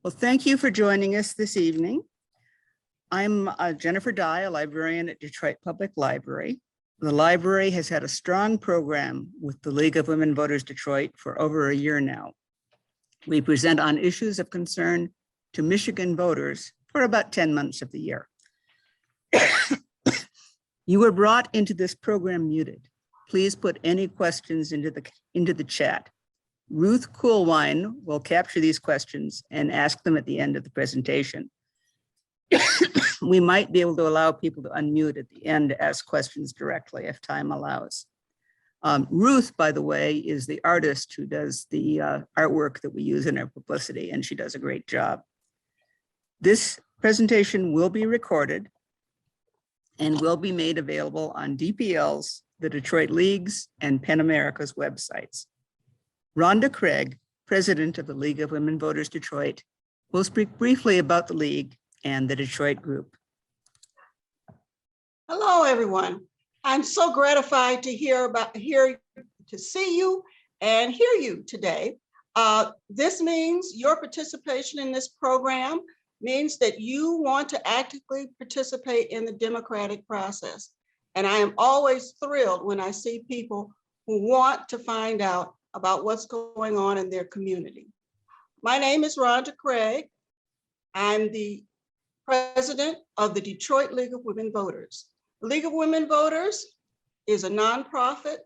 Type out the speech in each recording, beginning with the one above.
Well, thank you for joining us this evening. I'm Jennifer Dye, a librarian at Detroit Public Library. The library has had a strong program with the League of Women Voters Detroit for over a year now. We present on issues of concern to Michigan voters for about 10 months of the year. You were brought into this program muted. Please put any questions into the chat. Ruth Coolwine will capture these questions and ask them at the end of the presentation. We might be able to allow people to unmute at the end to ask questions directly if time allows. Ruth, by the way, is the artist who does the artwork that we use in our publicity, and she does a great job. This presentation will be recorded and will be made available on DPL's, the Detroit League's, and PEN America's websites. Rhonda Craig, president of the League of Women Voters Detroit, will speak briefly about the League and the Detroit group. Hello, everyone. I'm so gratified to see you and hear you today. This means your participation in this program means that you want to actively participate in the democratic process. And I am always thrilled when I see people who want to find out about what's going on in their community. My name is Rhonda Craig. I'm the president of the Detroit League of Women Voters. The League of Women Voters is a nonprofit,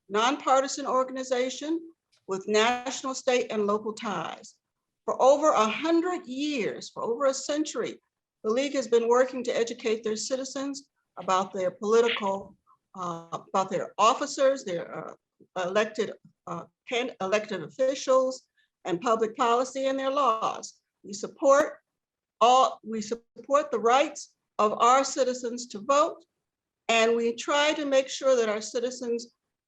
nonpartisan organization with national, state, and local ties. For over 100 years, for over a century, the League has been working to educate their citizens about their political, about their officers, their elected officials, and public policy and their laws. We support the rights of our citizens to vote, and we try to make sure that our citizens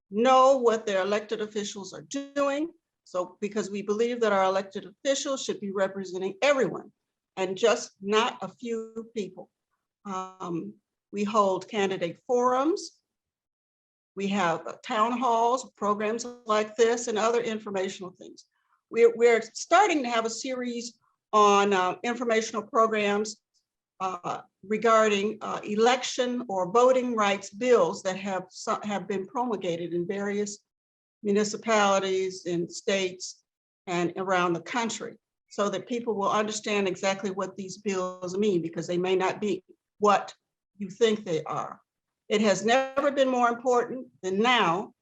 know what their elected officials are doing. So, because we believe that our elected officials should be representing everyone and just not a few people. We hold candidate forums. We have town halls, programs like this, and other informational things. We're starting to have a series on informational programs regarding election or voting rights bills that have been promulgated in various municipalities and states and around the country, so that people will understand exactly what these bills mean, because they may not be what you think they are. It has never been more important than now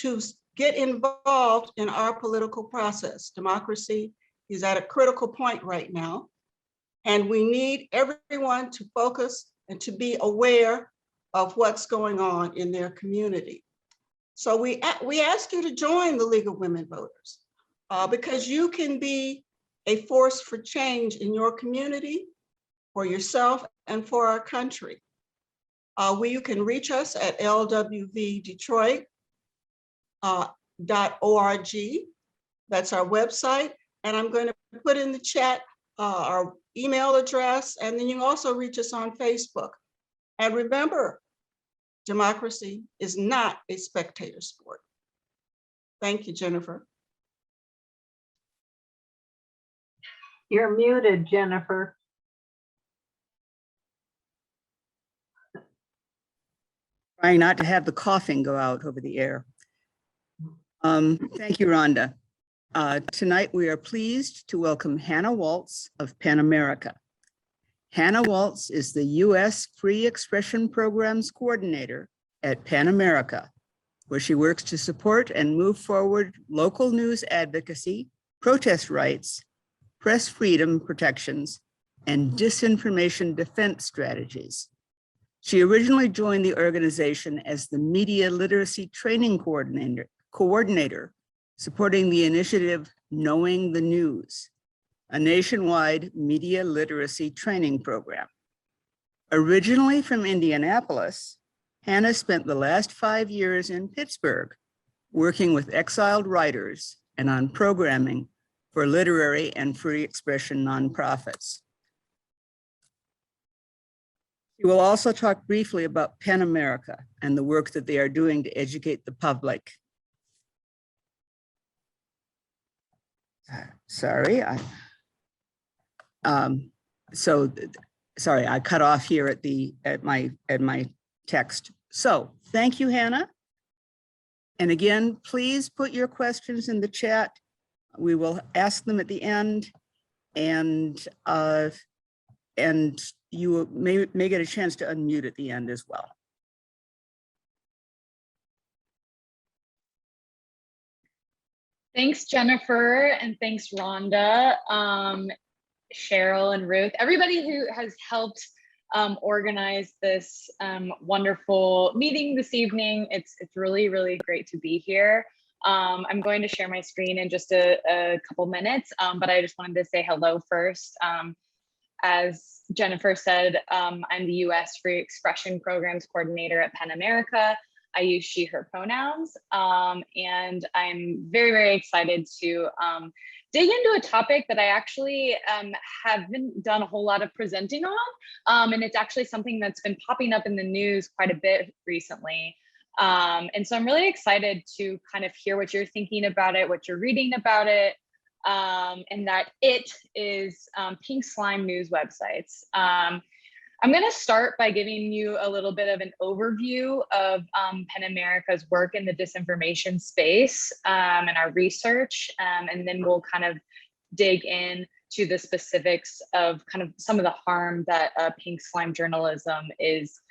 to get involved in our political process. Democracy is at a critical point right now, and we need everyone to focus and to be aware of what's going on in their community. So we ask you to join the League of Women Voters because you can be a force for change in your community, for yourself, and for our country. You can reach us at lwvdetroit.org. That's our website. And I'm going to put in the chat our email address, and then you can also reach us on Facebook. And remember, democracy is not a spectator sport. Thank you, Jennifer. You're muted, Jennifer. Trying not to have the coughing go out over the air. Thank you, Rhonda. Tonight, we are pleased to welcome Hannah Waltz of PEN America. Hannah Waltz is the U.S. Free Expression Programs Coordinator at PEN America, where she works to support and move forward local news advocacy, protest rights, press freedom protections, and disinformation defense strategies. She originally joined the organization as the Media Literacy Training Coordinator, supporting the initiative Knowing the News, a nationwide media literacy training program. Originally from Indianapolis, Hannah spent the last 5 years in Pittsburgh, working with exiled writers and on programming for literary and free expression nonprofits. She will also talk briefly about PEN America and the work that they are doing to educate the public. Sorry, So, sorry, I cut off here at my text. So thank you, Hannah. And again, please put your questions in the chat. We will ask them at the end, and you may get a chance to unmute at the end as well. Thanks, Jennifer, and thanks, Rhonda, Cheryl, and Ruth, everybody who has helped organize this wonderful meeting this evening. It's really, really great to be here. I'm going to share my screen in just a couple minutes, but I just wanted to say hello first. As Jennifer said, I'm the US Free Expression Programs Coordinator at PEN America. I use she, her pronouns, and I'm very, very excited to dig into a topic that I actually haven't done a whole lot of presenting on, and it's actually something that's been popping up in the news quite a bit recently. And so I'm really excited to kind of hear what you're thinking about it, what you're reading about it, and that it is pink slime news websites. I'm going to start by giving you a little bit of an overview of PEN America's work in the disinformation space and our research, and then we'll kind of dig in to the specifics of kind of some of the harm that pink slime journalism is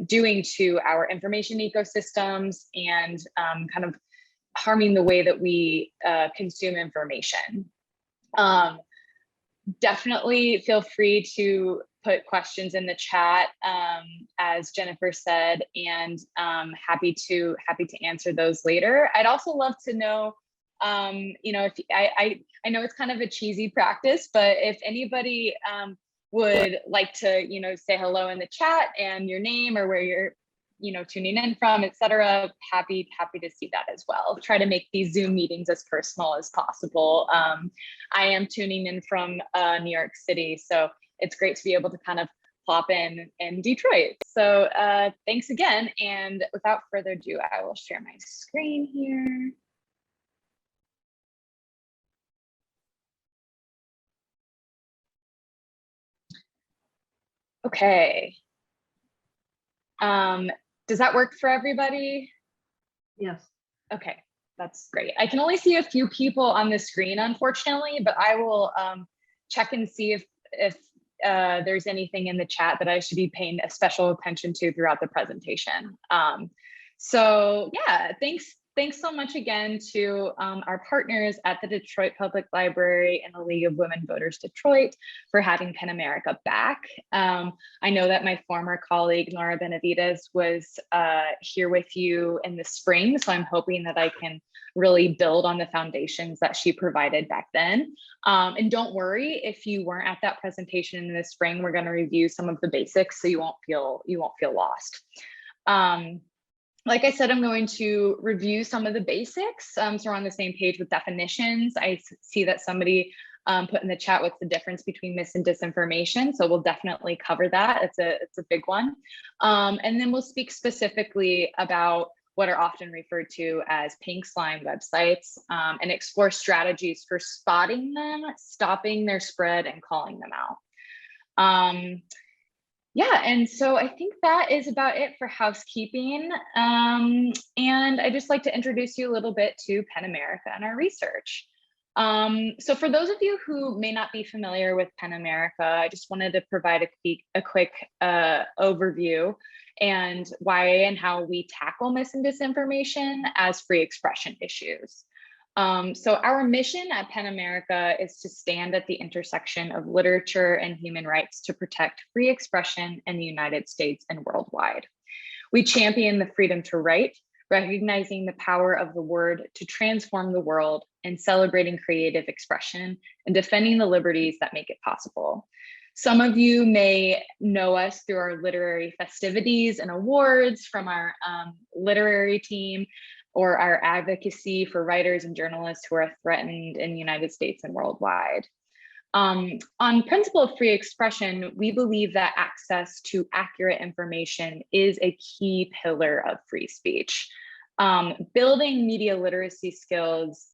doing to our information ecosystems and kind of harming the way that we consume information. Definitely feel free to put questions in the chat, as Jennifer said, and happy to answer those later. I'd also love to know, you know, if I know it's kind of a cheesy practice, but if anybody would like to, you know, say hello in the chat and your name or where you're, you know, tuning in from, etc. Happy to see that as well. Try to make these Zoom meetings as personal as possible. I am tuning in from New York City, so it's great to be able to kind of pop in Detroit. So thanks again. And without further ado, I will share my screen here. Okay. Does that work for everybody? Yes. Okay, that's great. I can only see a few people on the screen, unfortunately, but I will check and see if there's anything in the chat that I should be paying a special attention to throughout the presentation. So yeah, thanks so much again to our partners at the Detroit Public Library and the League of Women Voters Detroit for having PEN America back. I know that my former colleague, Nora Benavides, was here with you in the spring, so I'm hoping that I can really build on the foundations that she provided back then. And don't worry, if you weren't at that presentation in the spring, we're going to review some of the basics so you won't feel lost. Like I said, I'm going to review some of the basics, so we're on the same page with definitions. I see that somebody put in the chat what's the difference between mis and disinformation, so we'll definitely cover that. It's a big one. And then we'll speak specifically about what are often referred to as pink slime websites, and explore strategies for spotting them, stopping their spread, and calling them out. Yeah, and so I think that is about it for housekeeping. And I'd just like to introduce you a little bit to PEN America and our research. So for those of you who may not be familiar with PEN America, I just wanted to provide a quick overview and why and how we tackle mis and disinformation as free expression issues. So our mission at PEN America is to stand at the intersection of literature and human rights to protect free expression in the United States and worldwide. We champion the freedom to write, recognizing the power of the word to transform the world, and celebrating creative expression and defending the liberties that make it possible. Some of you may know us through our literary festivities and awards from our literary team, or our advocacy for writers and journalists who are threatened in the United States and worldwide. On principle of free expression, we believe that access to accurate information is a key pillar of free speech. Building media literacy skills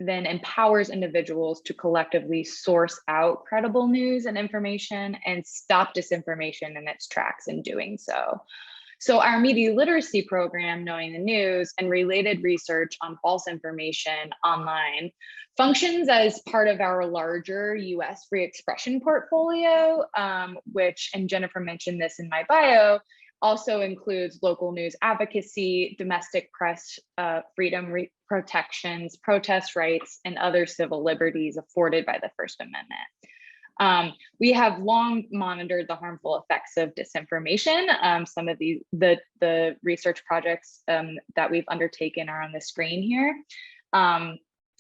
then empowers individuals to collectively source out credible news and information and stop disinformation in its tracks in doing so. So our media literacy program, Knowing the News, and related research on false information online functions as part of our larger US free expression portfolio, which, and Jennifer mentioned this in my bio, also includes local news advocacy, domestic press freedom protections, protest rights, and other civil liberties afforded by the First Amendment. We have long monitored the harmful effects of disinformation. Some of the research projects that we've undertaken are on the screen here,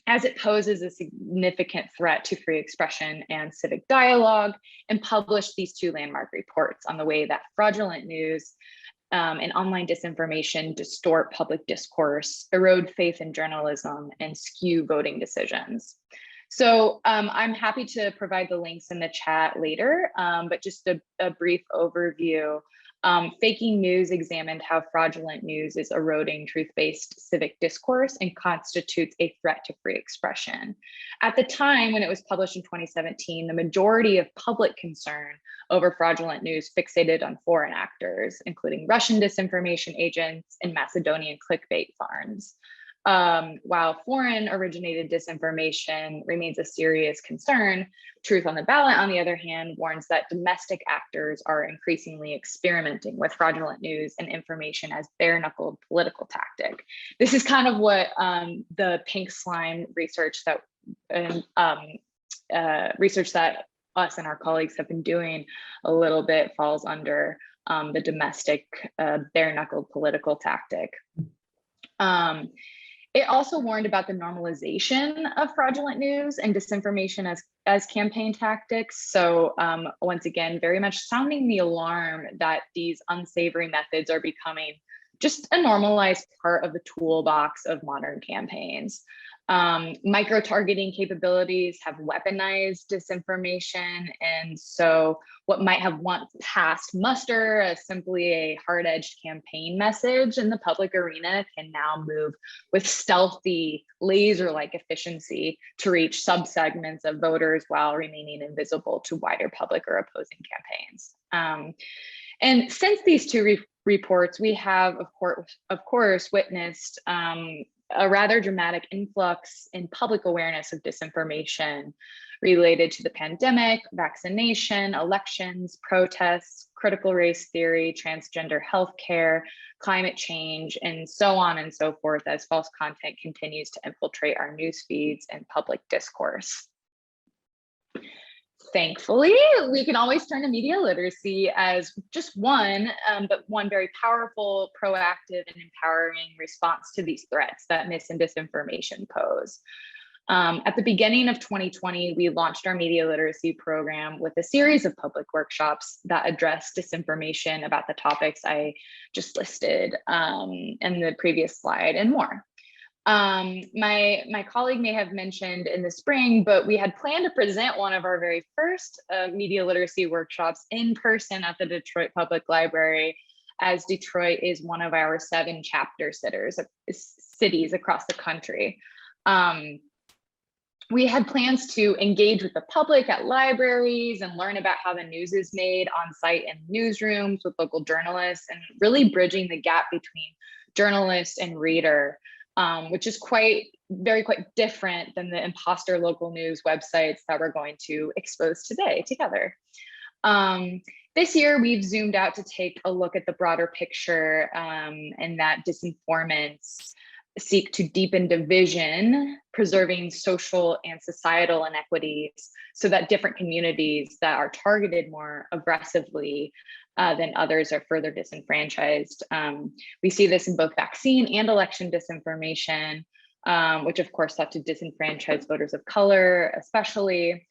as it poses a significant threat to free expression and civic dialogue, and published these 2 landmark reports on the way that fraudulent news and online disinformation distort public discourse, erode faith in journalism, and skew voting decisions. So I'm happy to provide the links in the chat later, but just a brief overview. Faking News examined how fraudulent news is eroding truth-based civic discourse and constitutes a threat to free expression. At the time when it was published in 2017, the majority of public concern over fraudulent news fixated on foreign actors, including Russian disinformation agents and Macedonian clickbait farms. While foreign originated disinformation remains a serious concern, Truth on the Ballot, on the other hand, warns that domestic actors are increasingly experimenting with fraudulent news and information as bare-knuckled political tactic. This is kind of what the pink slime research that us and our colleagues have been doing a little bit falls under, the domestic bare-knuckled political tactic. It also warned about the normalization of fraudulent news and disinformation as campaign tactics. So once again, very much sounding the alarm that these unsavory methods are becoming just a normalized part of the toolbox of modern campaigns. Micro-targeting capabilities have weaponized disinformation, and so what might have once passed muster as simply a hard-edged campaign message in the public arena can now move with stealthy, laser-like efficiency to reach subsegments of voters while remaining invisible to wider public or opposing campaigns. And since these 2 reports, we have, of course, witnessed a rather dramatic influx in public awareness of disinformation related to the pandemic, vaccination, elections, protests, critical race theory, transgender healthcare, climate change, and so on and so forth, as false content continues to infiltrate our news feeds and public discourse. Thankfully, we can always turn to media literacy as just one, but one very powerful, proactive, and empowering response to these threats that mis and disinformation pose. At the beginning of 2020, we launched our media literacy program with a series of public workshops that address disinformation about the topics I just listed in the previous slide and more. My colleague may have mentioned in the spring, but we had planned to present one of our very first media literacy workshops in person at the Detroit Public Library, as Detroit is one of our 7 chapter cities across the country. We had plans to engage with the public at libraries and learn about how the news is made on site in newsrooms with local journalists, and really bridging the gap between journalist and reader, which is quite different than the imposter local news websites that we're going to expose today together. This year, we've zoomed out to take a look at the broader picture, and that disinformants seek to deepen division, preserving social and societal inequities so that different communities that are targeted more aggressively than others are further disenfranchised. We see this in both vaccine and election disinformation, which of course sought to disenfranchise voters of color, especially.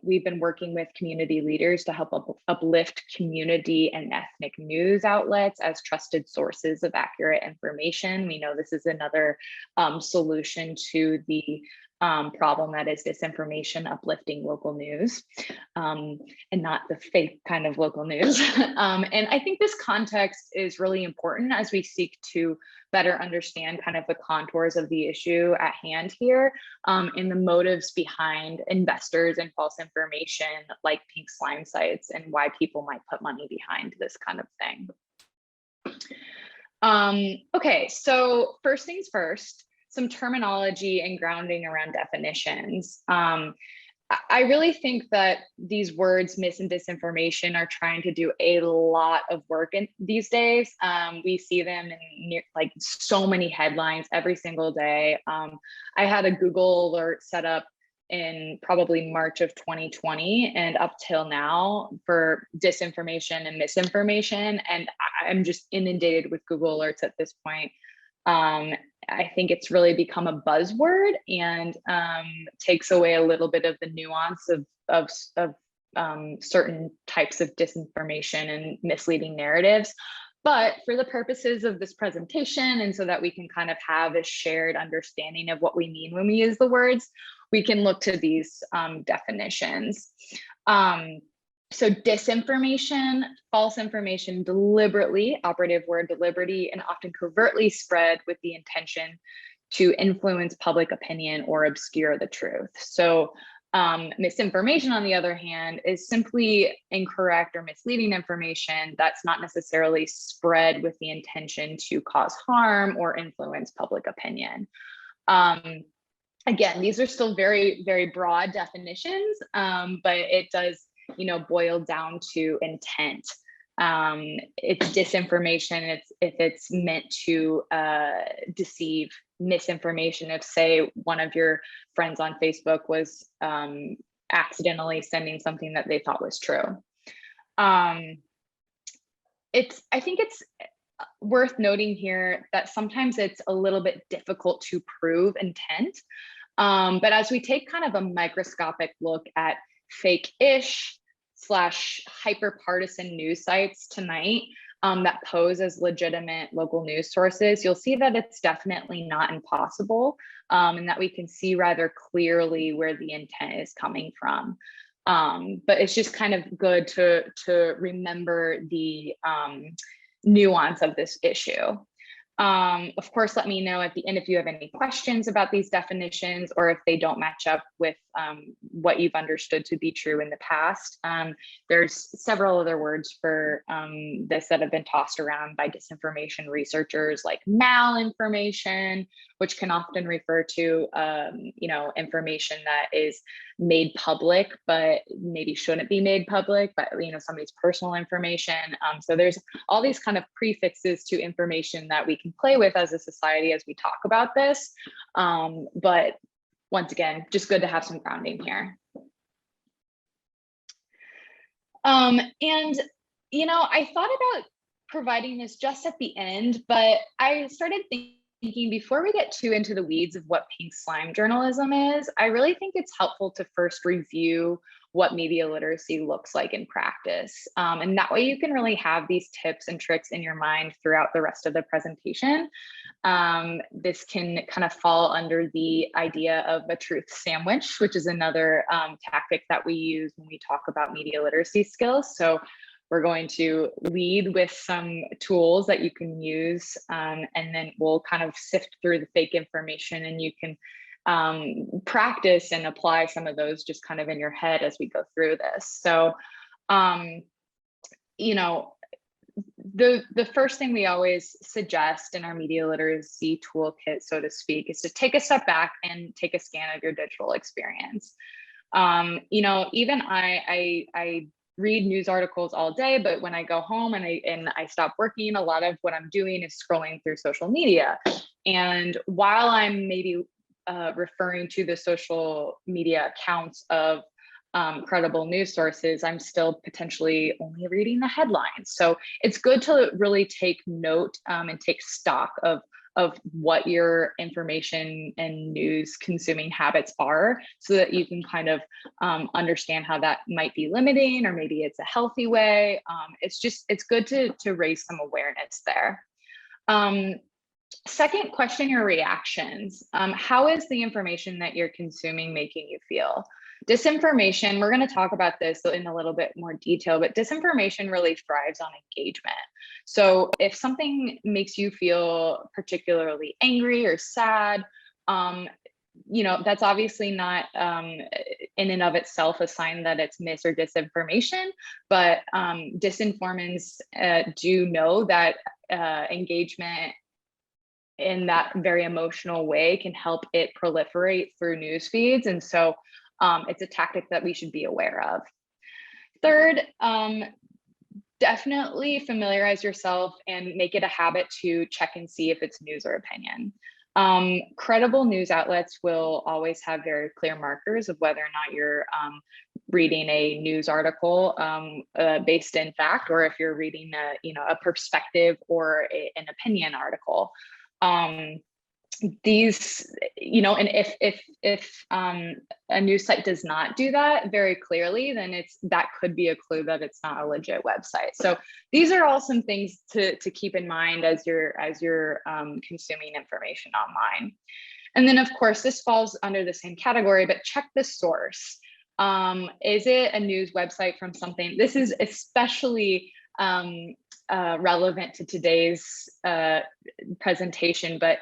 We've been working with community leaders to help uplift community and ethnic news outlets as trusted sources of accurate information. We know this is another solution to the problem that is disinformation, uplifting local news, and not the fake kind of local news. And I think this context is really important as we seek to better understand kind of the contours of the issue at hand here, and the motives behind investors in false information like pink slime sites, and why people might put money behind this kind of thing. Okay, so first things first, some terminology and grounding around definitions. I really think that these words, mis and disinformation, are trying to do a lot of work these days. We see them in like so many headlines every single day. I had a Google alert set up in probably March of 2020 and up till now for disinformation and misinformation. And I'm just inundated with Google alerts at this point. I think it's really become a buzzword and takes away a little bit of the nuance of certain types of disinformation and misleading narratives. But for the purposes of this presentation, and so that we can kind of have a shared understanding of what we mean when we use the words, we can look to these definitions. So disinformation, false information, deliberately, operative word, deliberately, and often covertly spread with the intention to influence public opinion or obscure the truth. So misinformation, on the other hand, is simply incorrect or misleading information that's not necessarily spread with the intention to cause harm or influence public opinion. Again, these are still very, very broad definitions, but it does, boil down to intent. It's disinformation if it's meant to deceive. Misinformation if, say, one of your friends on Facebook was accidentally sending something that they thought was true. I think it's worth noting here that sometimes it's a little bit difficult to prove intent. But as we take kind of a microscopic look at fake-ish / hyper-partisan news sites tonight that pose as legitimate local news sources, you'll see that it's definitely not impossible, and that we can see rather clearly where the intent is coming from. But it's just kind of good to remember the nuance of this issue. Of course, let me know at the end if you have any questions about these definitions, or if they don't match up with what you've understood to be true in the past. There's several other words for this that have been tossed around by disinformation researchers, like malinformation, which can often refer to information that is made public, but maybe shouldn't be made public, but somebody's personal information. So there's all these kind of prefixes to information that we can play with as a society as we talk about this. But once again, just good to have some grounding here. I thought about providing this just at the end, but I started thinking before we get too into the weeds of what pink slime journalism is, I really think it's helpful to first review what media literacy looks like in practice. And that way you can really have these tips and tricks in your mind throughout the rest of the presentation. This can kind of fall under the idea of a truth sandwich, which is another tactic that we use when we talk about media literacy skills. So we're going to lead with some tools that you can use, and then we'll kind of sift through the fake information, and you can practice and apply some of those just kind of in your head as we go through this. So, the first thing we always suggest in our media literacy toolkit, so to speak, is to take a step back and take a scan of your digital experience. Even I read news articles all day, but when I go home and I stop working, a lot of what I'm doing is scrolling through social media. And while I'm maybe referring to the social media accounts of credible news sources, I'm still potentially only reading the headlines. So it's good to really take note and take stock of what your information and news consuming habits are, so that you can kind of understand how that might be limiting, or maybe it's a healthy way. It's good to raise some awareness there. Second, question your reactions. How is the information that you're consuming making you feel? Disinformation, we're going to talk about this in a little bit more detail, but disinformation really thrives on engagement. So if something makes you feel particularly angry or sad, that's obviously not in and of itself a sign that it's mis or disinformation, but disinformants do know that engagement in that very emotional way can help it proliferate through news feeds. And so it's a tactic that we should be aware of. Third, definitely familiarize yourself and make it a habit to check and see if it's news or opinion. Credible news outlets will always have very clear markers of whether or not you're reading a news article based in fact, or if you're reading a perspective or an opinion article. These, and if a news site does not do that very clearly, then that could be a clue that it's not a legit website. So these are all some things to keep in mind as you're consuming information online. And then of course, this falls under the same category, but check the source. Is it a news website from something? This is especially relevant to today's presentation, but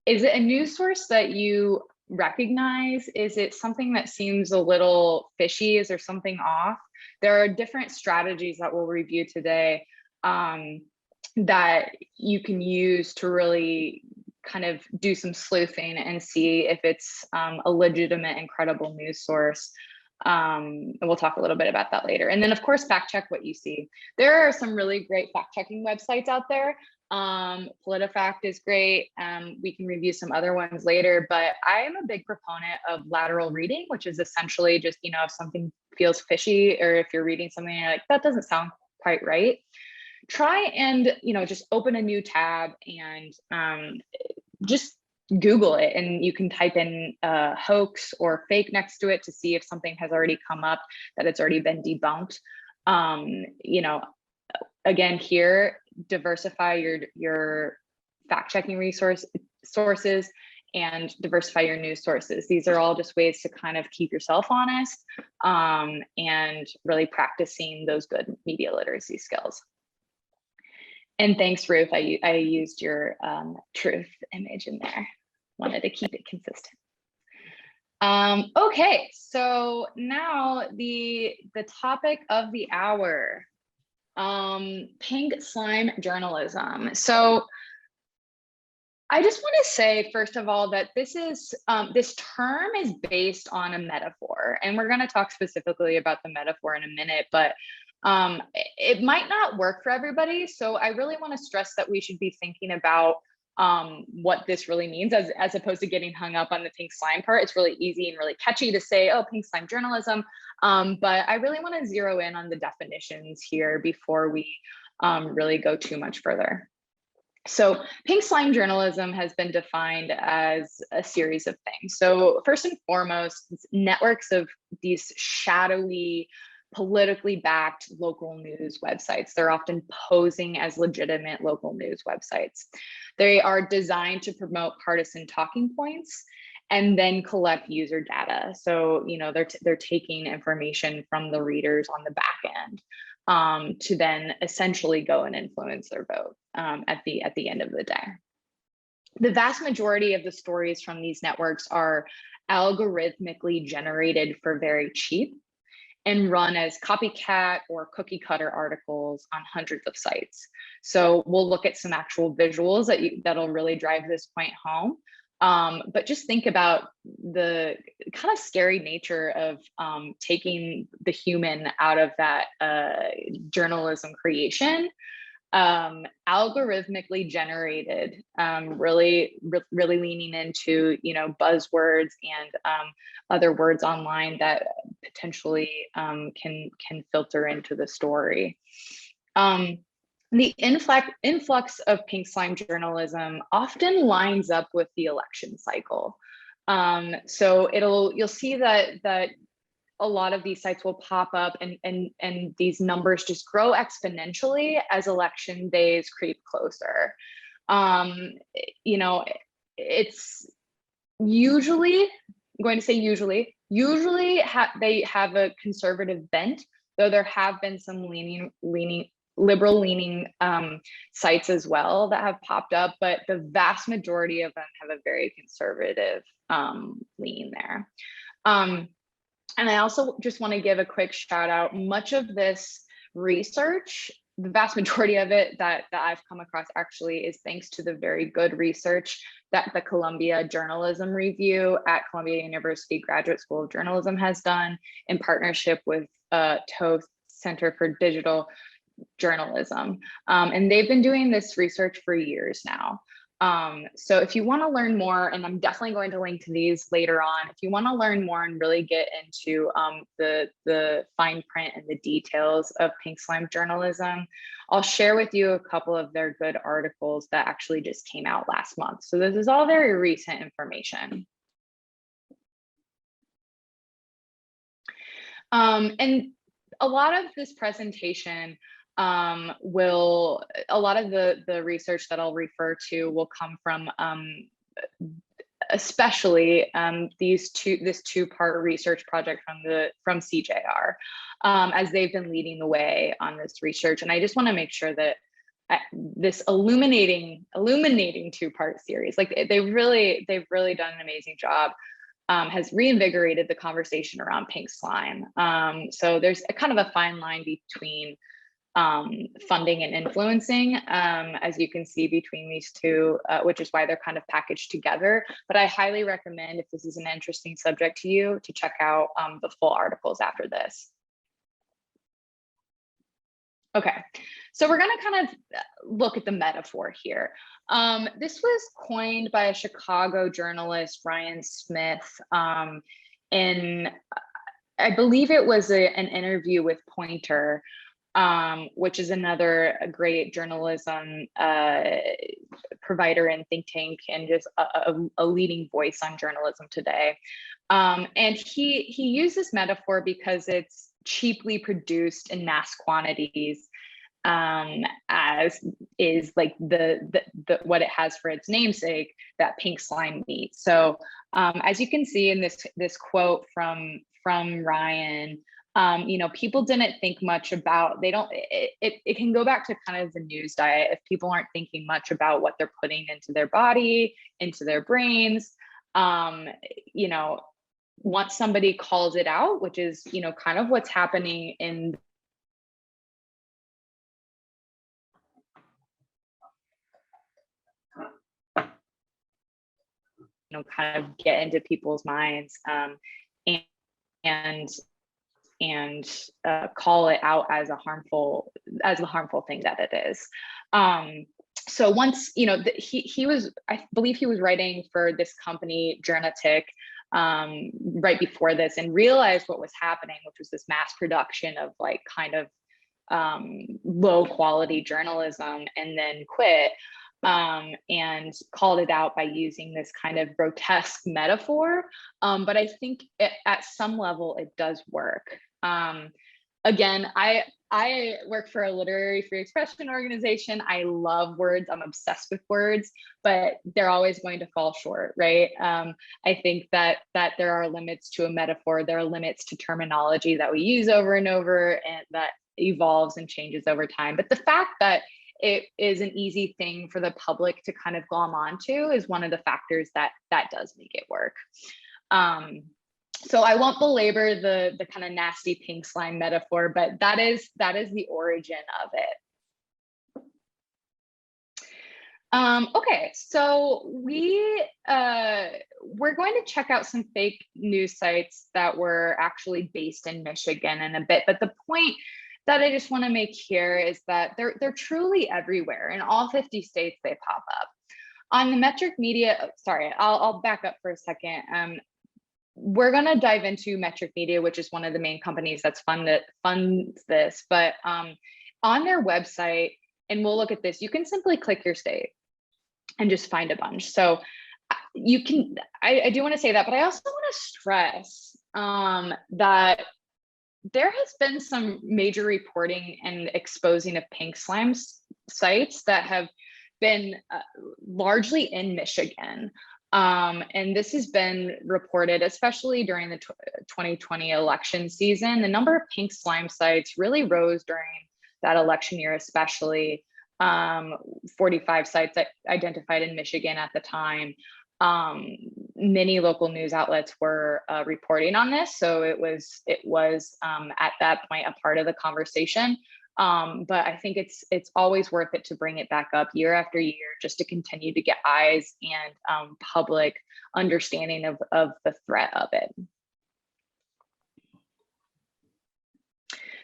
is it a news source that you recognize? Is it something that seems a little fishy? Is there something off? There are different strategies that we'll review today that you can use to really kind of do some sleuthing and see if it's a legitimate and credible news source. And we'll talk a little bit about that later. And then of course, fact check what you see. There are some really great fact checking websites out there. PolitiFact is great. We can review some other ones later, but I am a big proponent of lateral reading, which is essentially just, if something feels fishy or if you're reading something and you're like, that doesn't sound quite right. Try and, just open a new tab and just Google it, and you can type in hoax or fake next to it to see if something has already come up that it's already been debunked. Again, here, diversify your fact-checking sources and diversify your news sources. These are all just ways to kind of keep yourself honest and really practicing those good media literacy skills. And thanks, Ruth. I used your truth image in there. Wanted to keep it consistent. Okay, so now the topic of the hour. Pink slime journalism. So I just want to say, first of all, that this term is based on a metaphor, and we're going to talk specifically about the metaphor in a minute, but it might not work for everybody. So I really want to stress that we should be thinking about what this really means as opposed to getting hung up on the pink slime part. It's really easy and really catchy to say, oh, pink slime journalism. But I really want to zero in on the definitions here before we really go too much further. So pink slime journalism has been defined as a series of things. So first and foremost, networks of these shadowy, politically backed local news websites. They're often posing as legitimate local news websites. They are designed to promote partisan talking points and then collect user data. So, they're taking information from the readers on the back end to then essentially go and influence their vote at the end of the day. The vast majority of the stories from these networks are algorithmically generated for very cheap and run as copycat or cookie cutter articles on hundreds of sites. So we'll look at some actual visuals that'll really drive this point home. But just think about the kind of scary nature of taking the human out of that journalism creation. Algorithmically generated, really leaning into buzzwords and other words online that potentially can filter into the story. The influx of pink slime journalism often lines up with the election cycle. So you'll see that a lot of these sites will pop up and these numbers just grow exponentially as election days creep closer. You know, it's usually, I'm going to say usually they have a conservative bent, though there have been some liberal leaning sites as well that have popped up, but the vast majority of them have a very conservative lean there. And I also just want to give a quick shout out. Much of this research, the vast majority of it that I've come across actually is thanks to the very good research that the Columbia Journalism Review at Columbia University Graduate School of Journalism has done in partnership with TOEFS Center for Digital Journalism. And they've been doing this research for years now. So if you want to learn more, and I'm definitely going to link to these later on, if you want to learn more and really get into the fine print and the details of pink slime journalism, I'll share with you a couple of their good articles that actually just came out last month. So this is all very recent information. And a lot of this presentation a lot of the research that I'll refer to will come from especially this two-part research project from CJR, as they've been leading the way on this research. And I just want to make sure that this illuminating two-part series, like they've really done an amazing job. Has reinvigorated the conversation around pink slime. So there's a kind of a fine line between funding and influencing, as you can see between these two, which is why they're kind of packaged together. But I highly recommend, if this is an interesting subject to you, to check out the full articles after this. Okay, so we're going to kind of look at the metaphor here. This was coined by a Chicago journalist, Ryan Smith, in, I believe it was an interview with Pointer, which is another great journalism provider and think tank, and just a leading voice on journalism today. And he used this metaphor because it's cheaply produced in mass quantities, as is like the what it has for its namesake, that pink slime meat. So as you can see in this quote from Ryan, you know, people didn't think much about, it can go back to kind of the news diet. If people aren't thinking much about what they're putting into their body, into their brains, you know, once somebody calls it out, which is, you know, kind of what's happening in kind of get into people's minds, and call it out as the harmful thing that it is. So once, you know, he was, I believe he was writing for this company, Journatic, right before this, and realized what was happening, which was this mass production of like kind of low quality journalism, and then quit. And called it out by using this kind of grotesque metaphor. But I think at some level it does work. Again, I work for a literary free expression organization. I love words. I'm obsessed with words, but they're always going to fall short, right? I think that there are limits to a metaphor. There are limits to terminology that we use over and over, and that evolves and changes over time. But the fact that it is an easy thing for the public to kind of glom onto is one of the factors that does make it work. So I won't belabor the kind of nasty pink slime metaphor, but that is the origin of it. Okay, so we're going to check out some fake news sites that were actually based in Michigan in a bit, but the point that I just want to make here is that they're truly everywhere. In all 50 states, they pop up. On the Metric Media, sorry, I'll back up for a second. We're going to dive into Metric Media, which is one of the main companies that's funds this. But on their website, and we'll look at this, you can simply click your state and just find a bunch. So you can, I do want to say that, but I also want to stress that there has been some major reporting and exposing of pink slime sites that have been largely in Michigan. And this has been reported, especially during the 2020 election season. The number of pink slime sites really rose during that election year, especially 45 sites identified in Michigan at the time. Many local news outlets were reporting on this, so it was at that point a part of the conversation. But I think it's always worth it to bring it back up year after year, just to continue to get eyes and public understanding of the threat of it.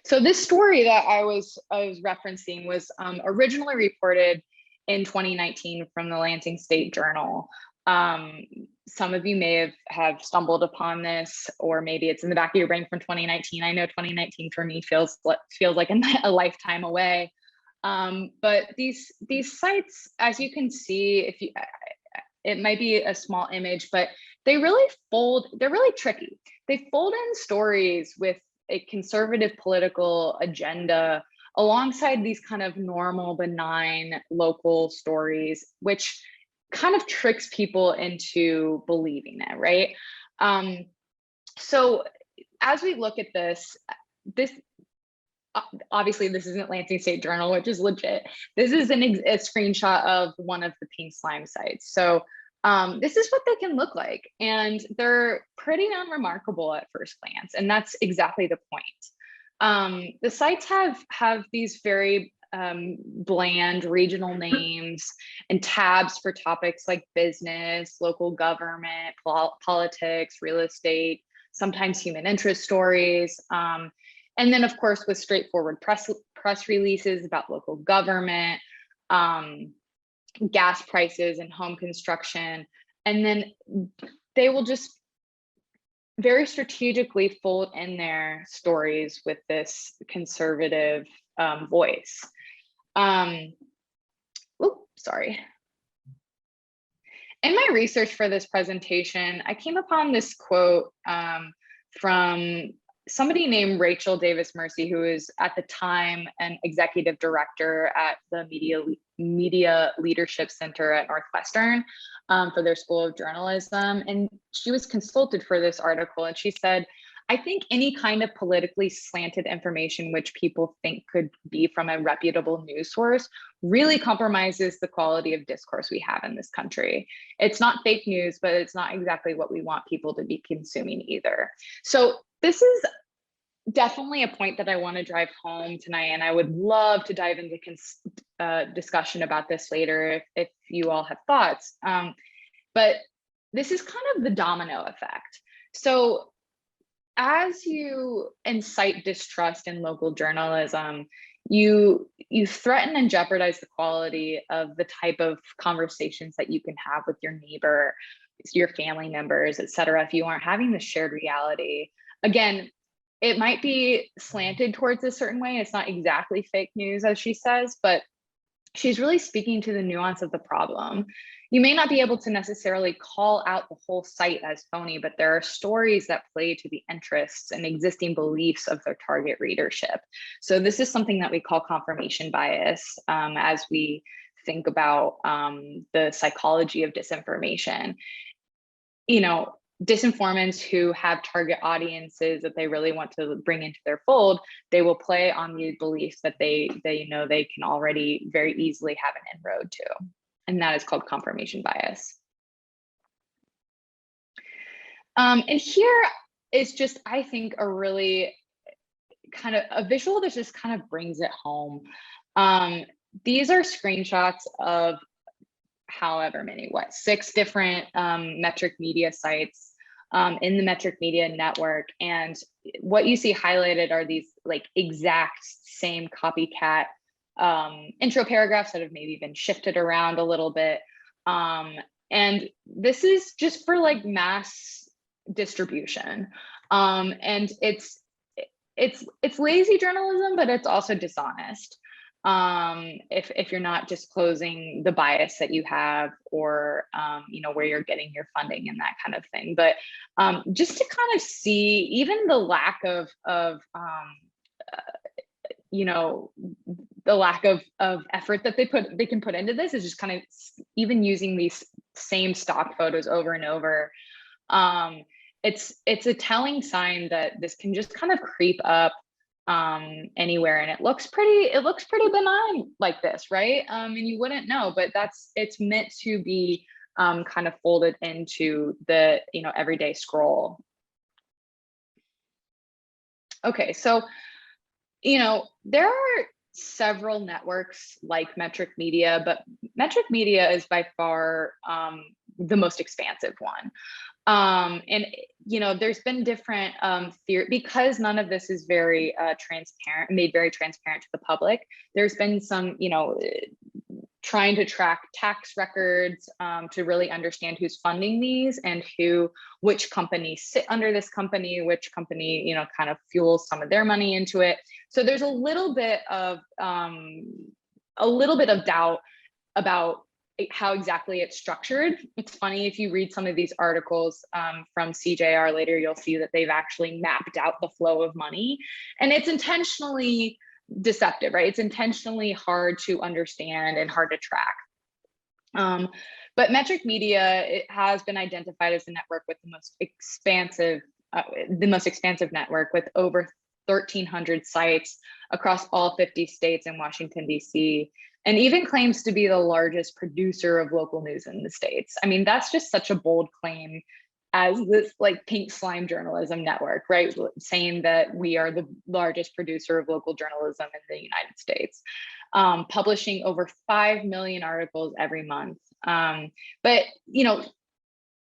So this story that I was referencing was originally reported in 2019 from the Lansing State Journal. Some of you may have stumbled upon this, or maybe it's in the back of your brain from 2019. I know 2019 for me feels like a lifetime away. But these sites, as you can see, it might be a small image, but they're really tricky. They fold in stories with a conservative political agenda alongside these kind of normal, benign local stories, which kind of tricks people into believing it, right? So as we look at this obviously this isn't Lansing State Journal, which is legit. This is a screenshot of one of the pink slime sites. So this is what they can look like, and they're pretty unremarkable at first glance, and that's exactly the point. The sites have these very bland regional names and tabs for topics like business, local government, politics, real estate, sometimes human interest stories. And then of course, with straightforward press releases about local government, gas prices and home construction. And then they will just very strategically fold in their stories with this conservative voice. Sorry. In my research for this presentation, I came upon this quote from somebody named Rachel Davis Mercy, who is at the time an executive director at the Media Leadership Center at Northwestern for their School of Journalism. And she was consulted for this article, and she said, I think any kind of politically slanted information which people think could be from a reputable news source really compromises the quality of discourse we have in this country. It's not fake news, but it's not exactly what we want people to be consuming either. So this is definitely a point that I want to drive home tonight, and I would love to dive into discussion about this later if you all have thoughts. But this is kind of the domino effect. So as you incite distrust in local journalism, you threaten and jeopardize the quality of the type of conversations that you can have with your neighbor, your family members, et cetera, if you aren't having the shared reality. Again, it might be slanted towards a certain way. It's not exactly fake news, as she says, but she's really speaking to the nuance of the problem. You may not be able to necessarily call out the whole site as phony, but there are stories that play to the interests and existing beliefs of their target readership. So this is something that we call confirmation bias as we think about the psychology of disinformation. You know, disinformants who have target audiences that they really want to bring into their fold, they will play on the beliefs that they know they can already very easily have an inroad to. And that is called confirmation bias. And here is just, I think, a really kind of a visual that just kind of brings it home. These are screenshots of however many, 6 different metric media sites in the metric media network. And what you see highlighted are these like exact same copycat intro paragraphs that have maybe been shifted around a little bit. And this is just for like mass distribution. And it's lazy journalism, but it's also dishonest. If you're not disclosing the bias that you have, or you know, where you're getting your funding and that kind of thing. But just to kind of see even the lack of you know, the lack of effort that they can put into this is just kind of even using these same stock photos over and over. It's a telling sign that this can just kind of creep up anywhere, and it looks pretty benign like this, right? And you wouldn't know, but it's meant to be kind of folded into the, you know, everyday scroll. Okay, so, you know, there are several networks like Metric Media, but Metric Media is by far the most expansive one. And, you know, there's been different theory, because none of this is very made very transparent to the public. There's been some, you know, trying to track tax records to really understand who's funding these and which companies sit under this company, which company, you know, kind of fuels some of their money into it. So there's a little bit of doubt about how exactly it's structured. It's funny, if you read some of these articles from CJR later, you'll see that they've actually mapped out the flow of money, and it's intentionally deceptive, right? It's intentionally hard to understand and hard to track. But Metric Media, it has been identified as the network with the most expansive network, with over 1,300 sites across all 50 states and Washington, D.C., and even claims to be the largest producer of local news in the States. I mean, that's just such a bold claim as this like pink slime journalism network, right? Saying that we are the largest producer of local journalism in the United States, publishing over 5 million articles every month. But, you know,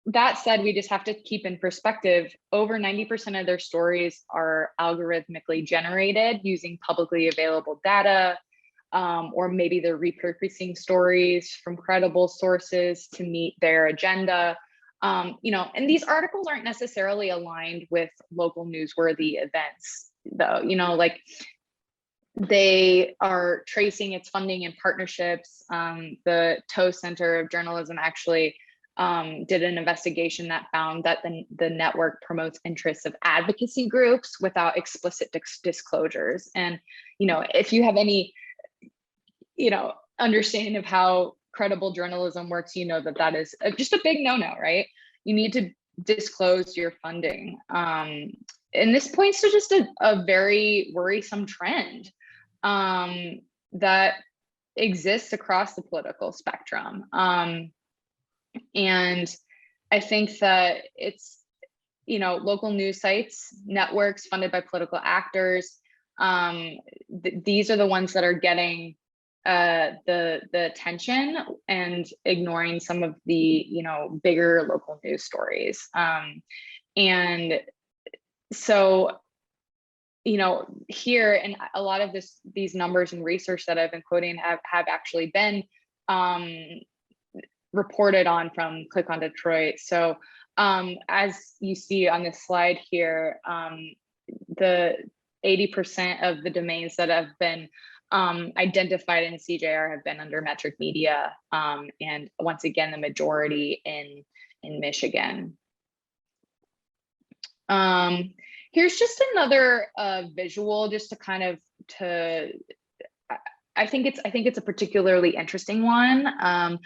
that said, we just have to keep in perspective, over 90% of their stories are algorithmically generated using publicly available data, or maybe they're repurposing stories from credible sources to meet their agenda. You know, and these articles aren't necessarily aligned with local newsworthy events, though. You know, like, they are tracing its funding and partnerships. The Toe Center of Journalism actually did an investigation that found that the network promotes interests of advocacy groups without explicit disclosures. And, you know, if you have any, you know, understanding of how credible journalism works, you know that is just a big no-no, right? You need to disclose your funding. And this points to just a very worrisome trend that exists across the political spectrum. And I think that it's, you know, local news sites, networks funded by political actors, these are the ones that are getting the attention and ignoring some of the, you know, bigger local news stories. And so, you know, here, and a lot of these numbers and research that I've been quoting have actually been reported on from Click on Detroit. So as you see on this slide here, the 80% of the domains that have been identified in CJR have been under Metric Media, and once again, the majority in Michigan. Here's just another visual, just to kind of I think it's a particularly interesting one. I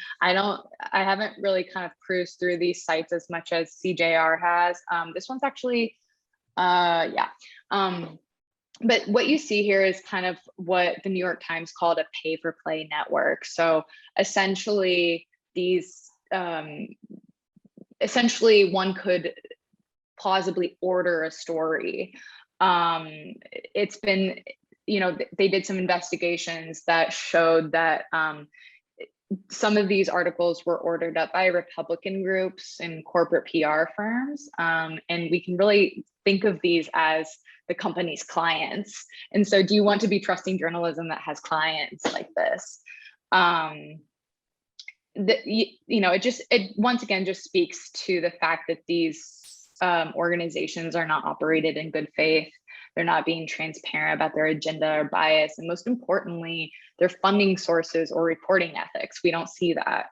haven't really kind of cruised through these sites as much as CJR has. This one's actually, yeah. But what you see here is kind of what the New York Times called a pay-for-play network. So essentially, essentially one could plausibly order a story. It's been, you know, they did some investigations that showed that some of these articles were ordered up by Republican groups and corporate PR firms. And we can really think of these as the company's clients. And so do you want to be trusting journalism that has clients like this? You know, it once again just speaks to the fact that these organizations are not operated in good faith. They're not being transparent about their agenda or bias, and most importantly, their funding sources or reporting ethics. We don't see that.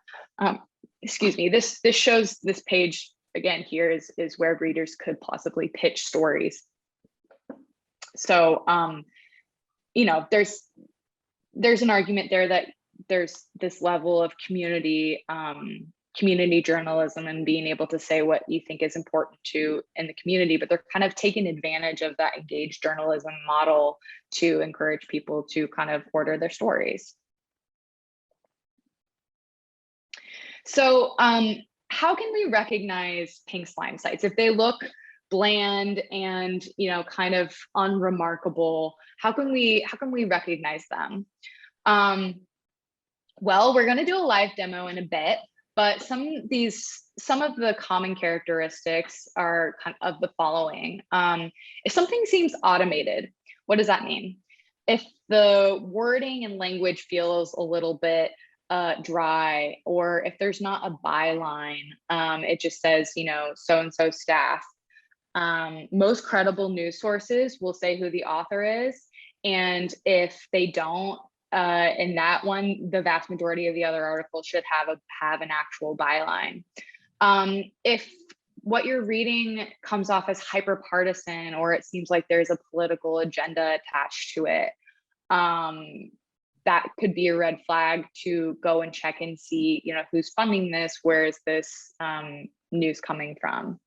Excuse me. This shows, this page again here is where readers could possibly pitch stories. So there's an argument there that there's this level of community journalism and being able to say what you think is important to in the community, but they're kind of taking advantage of that engaged journalism model to encourage people to kind of order their stories. So how can we recognize pink slime sites? If they look bland and kind of unremarkable, how can we recognize them? Well, we're going to do a live demo in a bit, but some of the common characteristics are kind of the following. If something seems automated, what does that mean? If the wording and language feels a little bit dry, or if there's not a byline, it just says, so-and-so staff. Most credible news sources will say who the author is. And if they don't, in that one, the vast majority of the other articles should have an actual byline. If what you're reading comes off as hyper partisan, or it seems like there's a political agenda attached to it, that could be a red flag to go and check and see, who's funding this, where is this news coming from?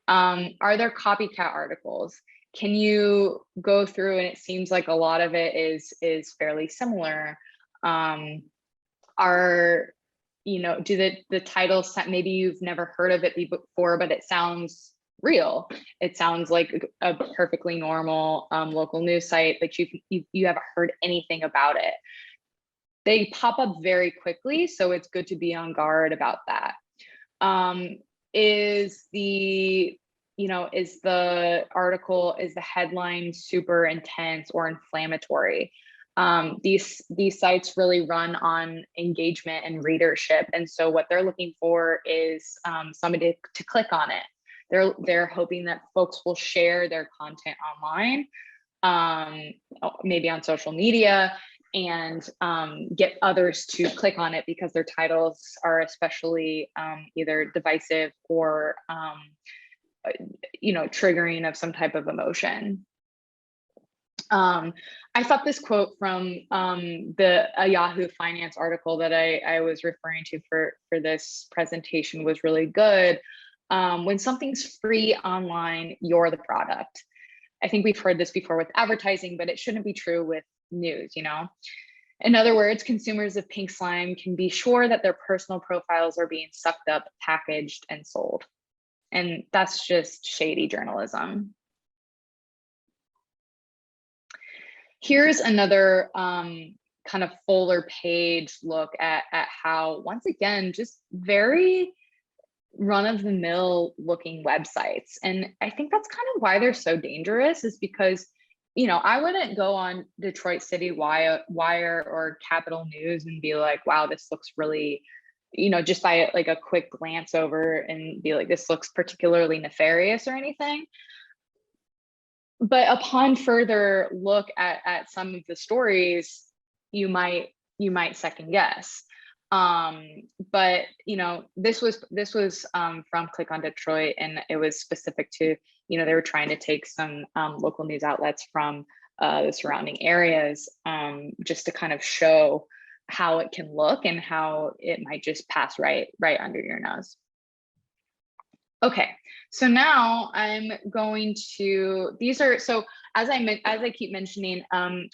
Are there copycat articles? Can you go through and it seems like a lot of it is fairly similar? Do the titles, maybe you've never heard of it before, but it sounds real. It sounds like a perfectly normal local news site, but you haven't heard anything about it. They pop up very quickly, so it's good to be on guard about that. Is the headline super intense or inflammatory? These sites really run on engagement and readership, and so what they're looking for is somebody to click on it. They're hoping that folks will share their content online, maybe on social media, and get others to click on it because their titles are especially either divisive or triggering of some type of emotion. I thought this quote from a Yahoo Finance article that I was referring to for this presentation was really good. When something's free online, you're the product. I think we've heard this before with advertising, but it shouldn't be true with news, In other words, consumers of pink slime can be sure that their personal profiles are being sucked up, packaged, and sold. And that's just shady journalism. Here's another kind of fuller page look at how, once again, just very run-of-the-mill looking websites. And I think that's kind of why they're so dangerous, is because, I wouldn't go on Detroit City Wire or Capital News and be like, wow, this looks really, just by like a quick glance over and be like, this looks particularly nefarious or anything. But upon further look at some of the stories, you might second guess. But this was from Click on Detroit, and it was specific to, they were trying to take some local news outlets from the surrounding areas, just to kind of show how it can look and how it might just pass right under your nose. Okay, so now I'm going to, so as I keep mentioning,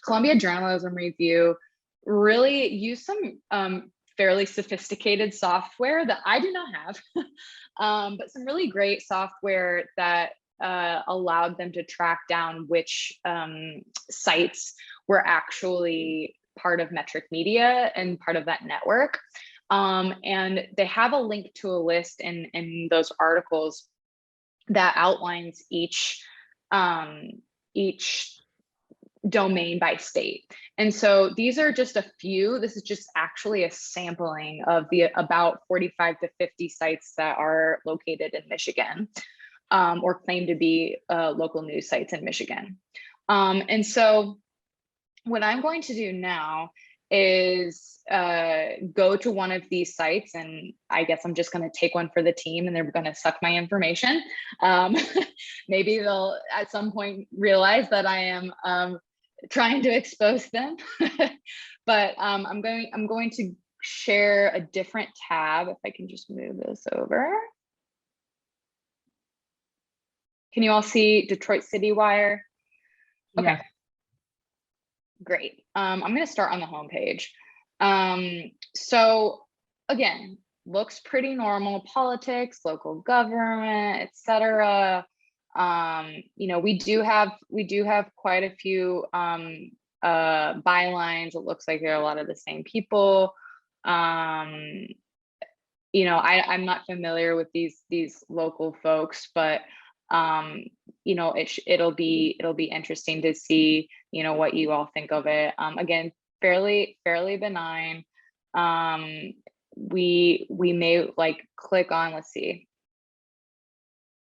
Columbia Journalism Review really used some fairly sophisticated software that I do not have, but some really great software that allowed them to track down which sites were actually part of Metric Media and part of that network. And they have a link to a list in those articles that outlines each domain by state. And so these are just a few. This is just actually a sampling of the about 45 to 50 sites that are located in Michigan, or claim to be local news sites in Michigan. And so what I'm going to do now is go to one of these sites, and I guess I'm just going to take one for the team, and they're going to suck my information. Maybe they'll at some point realize that I am trying to expose them. But I'm going to share a different tab. If I can just move this over. Can you all see Detroit City Wire? Okay. Yes. Great. I'm going to start on the homepage. So again, looks pretty normal: politics, local government, etc. You know, we do have quite a few bylines. It looks like there are a lot of the same people. You know, I'm not familiar with these local folks, but you know, it'll be interesting to see, you know, what you all think of it. Again, fairly benign. We may like click on, let's see,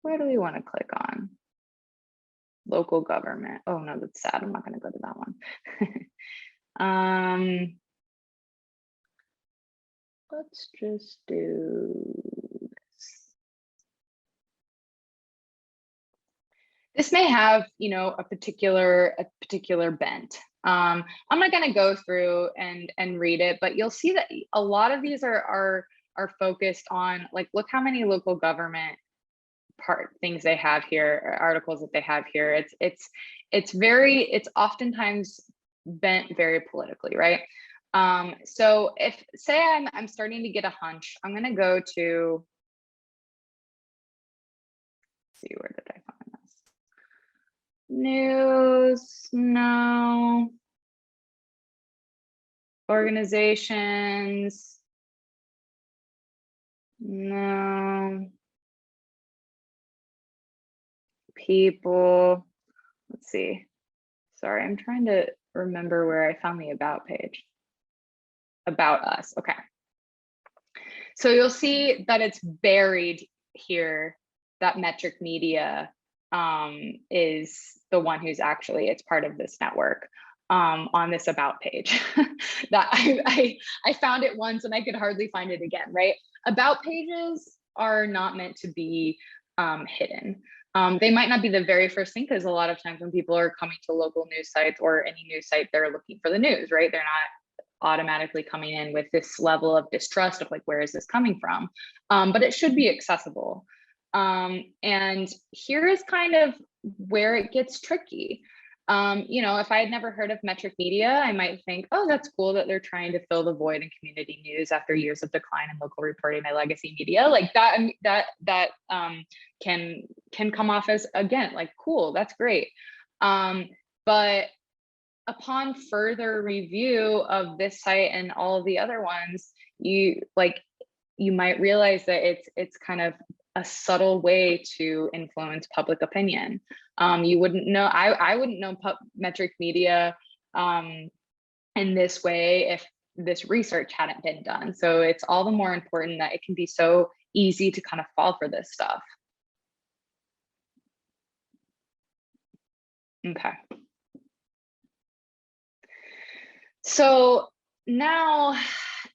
where do we want to click on? Local government. Oh no, that's sad. I'm not going to go to that one. Let's just do this. This may have, you know, a particular bent. I'm not going to go through and read it, but you'll see that a lot of these are focused on, like, look how many local government things they have here, articles that they have here. It's oftentimes bent very politically, right? So if, say, I'm starting to get a hunch, I'm going to go to, let's see, where did I find this? News, no. Organizations, no. People, let's see. Sorry, I'm trying to remember where I found the about page. About us, okay. So you'll see that it's buried here, that Metric Media is the one who's actually, it's part of this network on this about page. That I found it once and I could hardly find it again, right? About pages are not meant to be hidden. They might not be the very first thing, because a lot of times when people are coming to local news sites or any news site, they're looking for the news, right? They're not automatically coming in with this level of distrust of like, where is this coming from? But it should be accessible. And here is kind of where it gets tricky. You know, if I had never heard of Metric Media, I might think, oh, that's cool that they're trying to fill the void in community news after years of decline in local reporting by legacy media. Like that can come off as, again, like, cool, that's great. But upon further review of this site and all of the other ones, you might realize that it's kind of a subtle way to influence public opinion. You wouldn't know, I wouldn't know Metric Media in this way if this research hadn't been done. So it's all the more important that it can be so easy to kind of fall for this stuff. Okay. So now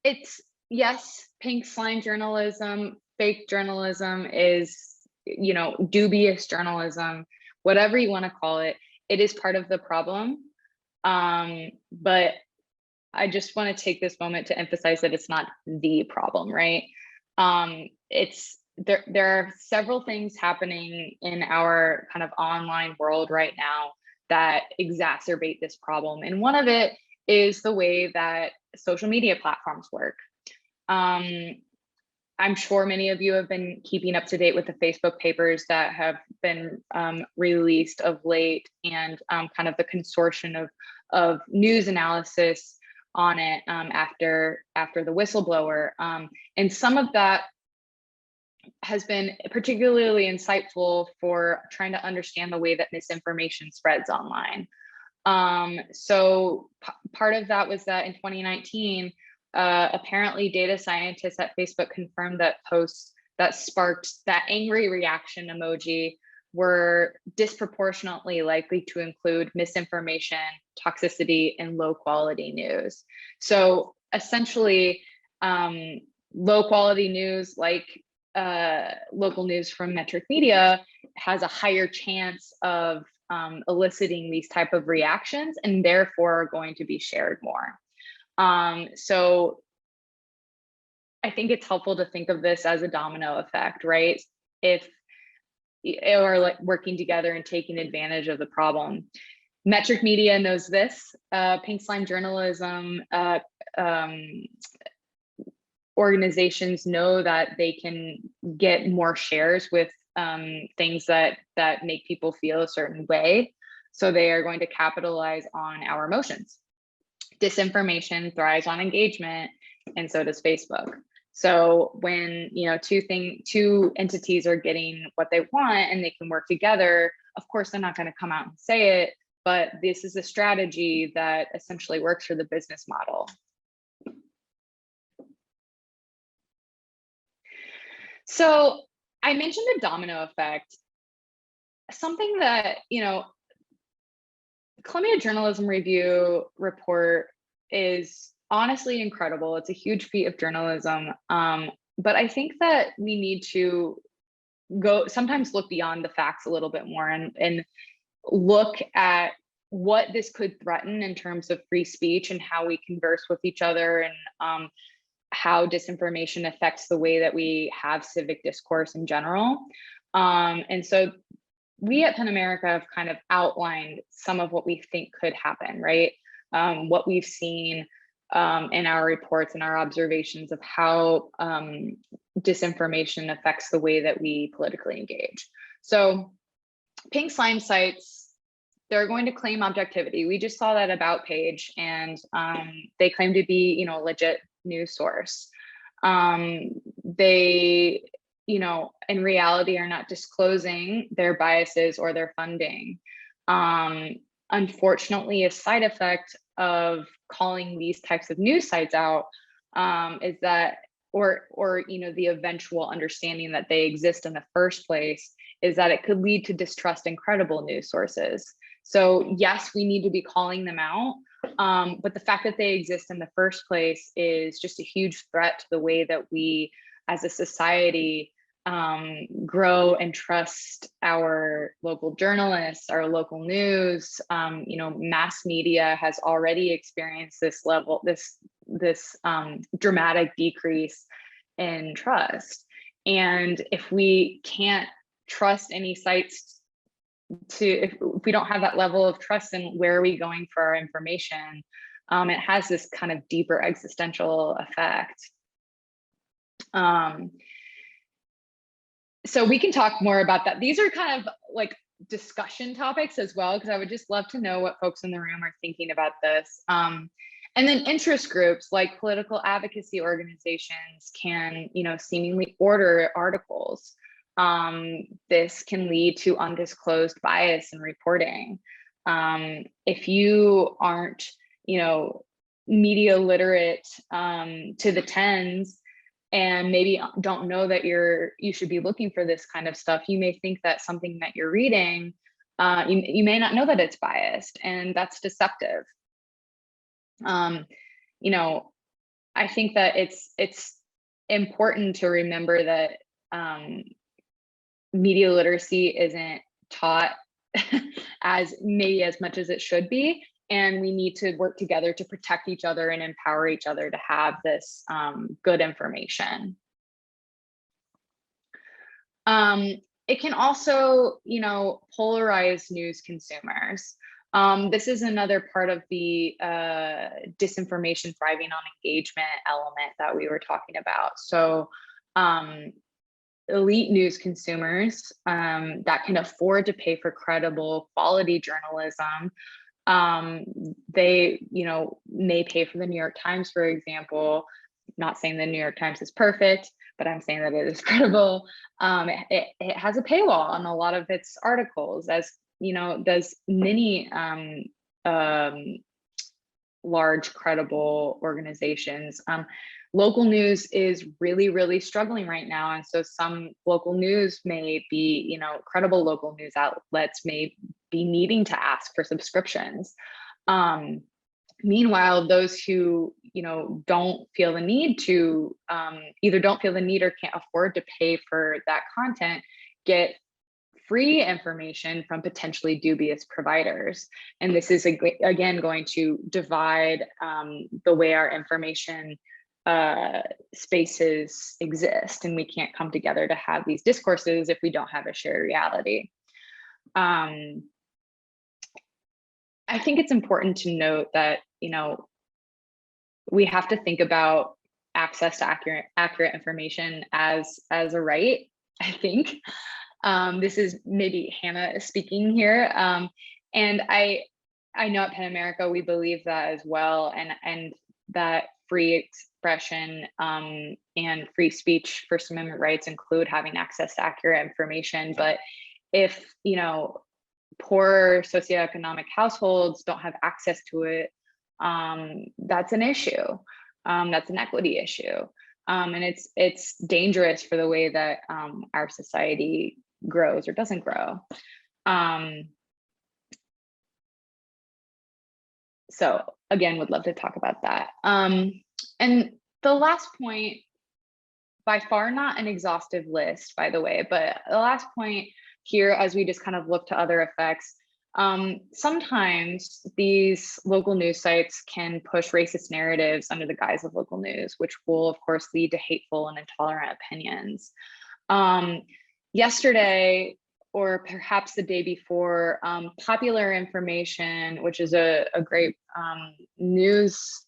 it's, yes, pink slime journalism, fake journalism is, you know, dubious journalism, whatever you want to call it. It is part of the problem. But I just want to take this moment to emphasize that it's not the problem, right? There are several things happening in our kind of online world right now that exacerbate this problem. And one of it is the way that social media platforms work. I'm sure many of you have been keeping up to date with the Facebook papers that have been released of late, and kind of the consortium of news analysis on it after the whistleblower. And some of that has been particularly insightful for trying to understand the way that misinformation spreads online. So part of that was that in 2019, apparently data scientists at Facebook confirmed that posts that sparked that angry reaction emoji were disproportionately likely to include misinformation, toxicity, and low quality news. So essentially, low quality news like local news from Metric Media has a higher chance of eliciting these type of reactions and therefore are going to be shared more. So I think it's helpful to think of this as a domino effect, right? If or like working together and taking advantage of the problem. Metric media knows this. Pink slime journalism organizations know that they can get more shares with things that make people feel a certain way. So they are going to capitalize on our emotions. Disinformation thrives on engagement, and so does Facebook. So when two entities are getting what they want and they can work together, of course they're not going to come out and say it, but this is a strategy that essentially works for the business model. So I mentioned the domino effect, something that, Columbia Journalism Review report is honestly incredible. It's a huge feat of journalism. But I think that we need to sometimes look beyond the facts a little bit more and look at what this could threaten in terms of free speech and how we converse with each other, and how disinformation affects the way that we have civic discourse in general. And so we at PEN America have kind of outlined some of what we think could happen, right? What we've seen in our reports and our observations of how disinformation affects the way that we politically engage. So pink slime sites, they're going to claim objectivity. We just saw that About page, and they claim to be, a legit news source. They, in reality are not disclosing their biases or their funding. Unfortunately, a side effect of calling these types of news sites out is that, or the eventual understanding that they exist in the first place, is that it could lead to distrust in credible news sources. So yes, we need to be calling them out, but the fact that they exist in the first place is just a huge threat to the way that we as a society grow and trust our local journalists, our local news. Mass media has already experienced this dramatic decrease in trust. And if we can't trust any sites, if we don't have that level of trust, then where are we going for our information? It has this kind of deeper existential effect. So we can talk more about that. These are kind of like discussion topics as well, because I would just love to know what folks in the room are thinking about this. And then interest groups like political advocacy organizations can, seemingly order articles. This can lead to undisclosed bias in reporting. If you aren't, media literate to the tens, and maybe don't know that you should be looking for this kind of stuff, you may think that something that you're reading, you may not know that it's biased, and that's deceptive. I think that it's important to remember that media literacy isn't taught as much as it should be. And we need to work together to protect each other and empower each other to have this good information. It can also, polarize news consumers. This is another part of the disinformation thriving on engagement element that we were talking about. So elite news consumers that can afford to pay for credible quality journalism, they may pay for the New York Times, for example. Not saying the New York Times is perfect, but I'm saying that it is credible. It has a paywall on a lot of its articles, as does many large credible organizations. Local news is really, really struggling right now. And so some local news may be, credible local news outlets may be needing to ask for subscriptions. Meanwhile, those who, don't feel the need to, either don't feel the need or can't afford to pay for that content, get free information from potentially dubious providers. And this is again going to divide the way our information spaces exist, and we can't come together to have these discourses if we don't have a shared reality. I think it's important to note that, we have to think about access to accurate information as a right, I think. This is maybe Hannah speaking here. And I know at PEN America, we believe that as well, and that free expression and free speech First Amendment rights include having access to accurate information. But if, poor socioeconomic households don't have access to it, that's an issue. That's an equity issue. And it's dangerous for the way that our society grows or doesn't grow. So again, would love to talk about that. And the last point, by far not an exhaustive list, by the way, but the last point here, as we just kind of look to other effects, sometimes these local news sites can push racist narratives under the guise of local news, which will of course lead to hateful and intolerant opinions. Yesterday, or perhaps the day before, Popular Information, which is a great news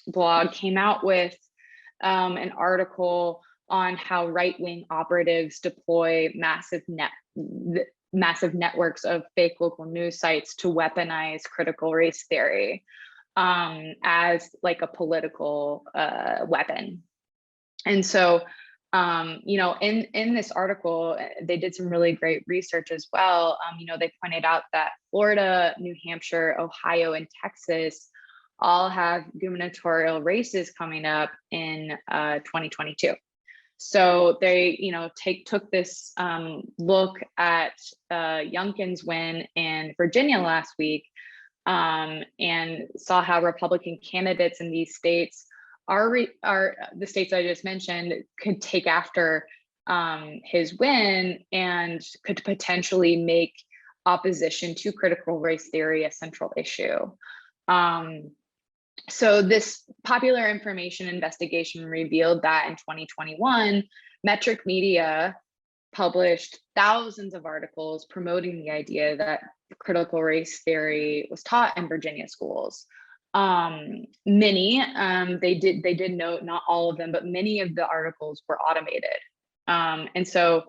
blog, came out with an article on how right-wing operatives deploy massive networks of fake local news sites to weaponize critical race theory as like a political weapon. And so, in this article, they did some really great research as well. They pointed out that Florida, New Hampshire, Ohio, and Texas all have gubernatorial races coming up in 2022. So they, took this look at Youngkin's win in Virginia last week and saw how Republican candidates in these states are the states I just mentioned could take after his win and could potentially make opposition to critical race theory a central issue. So this Popular Information investigation revealed that in 2021, Metric Media published thousands of articles promoting the idea that critical race theory was taught in Virginia schools. Many, they did note, not all of them, but many of the articles were automated. And so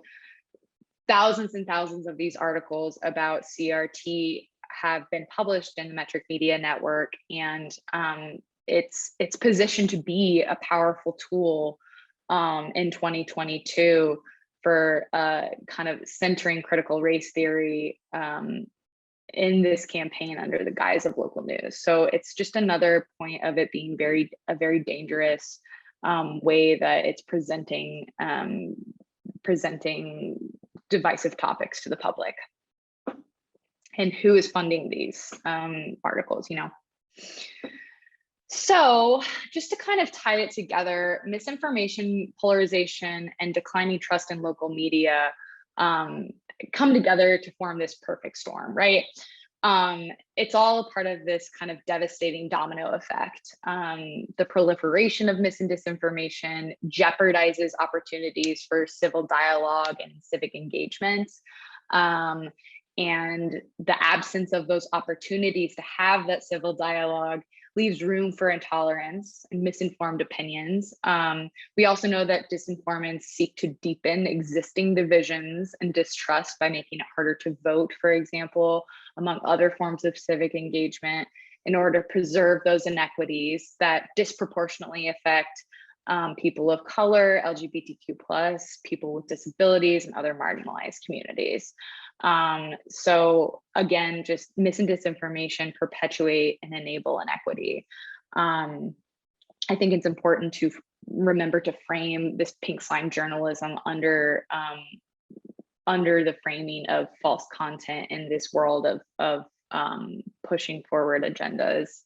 thousands and thousands of these articles about CRT have been published in the Metric Media Network, and it's positioned to be a powerful tool in 2022 for kind of centering critical race theory in this campaign under the guise of local news. So it's just another point of it being a very dangerous way that it's presenting divisive topics to the public. And who is funding these articles, So just to kind of tie it together, misinformation, polarization, and declining trust in local media come together to form this perfect storm, right? It's all a part of this kind of devastating domino effect. The proliferation of mis and disinformation jeopardizes opportunities for civil dialogue and civic engagement. And the absence of those opportunities to have that civil dialogue leaves room for intolerance and misinformed opinions. We also know that disinformants seek to deepen existing divisions and distrust by making it harder to vote, for example, among other forms of civic engagement, in order to preserve those inequities that disproportionately affect people of color, LGBTQ+, people with disabilities, and other marginalized communities. So again, just mis and disinformation perpetuate and enable inequity. I think it's important to remember to frame this pink slime journalism under the framing of false content in this world of pushing forward agendas.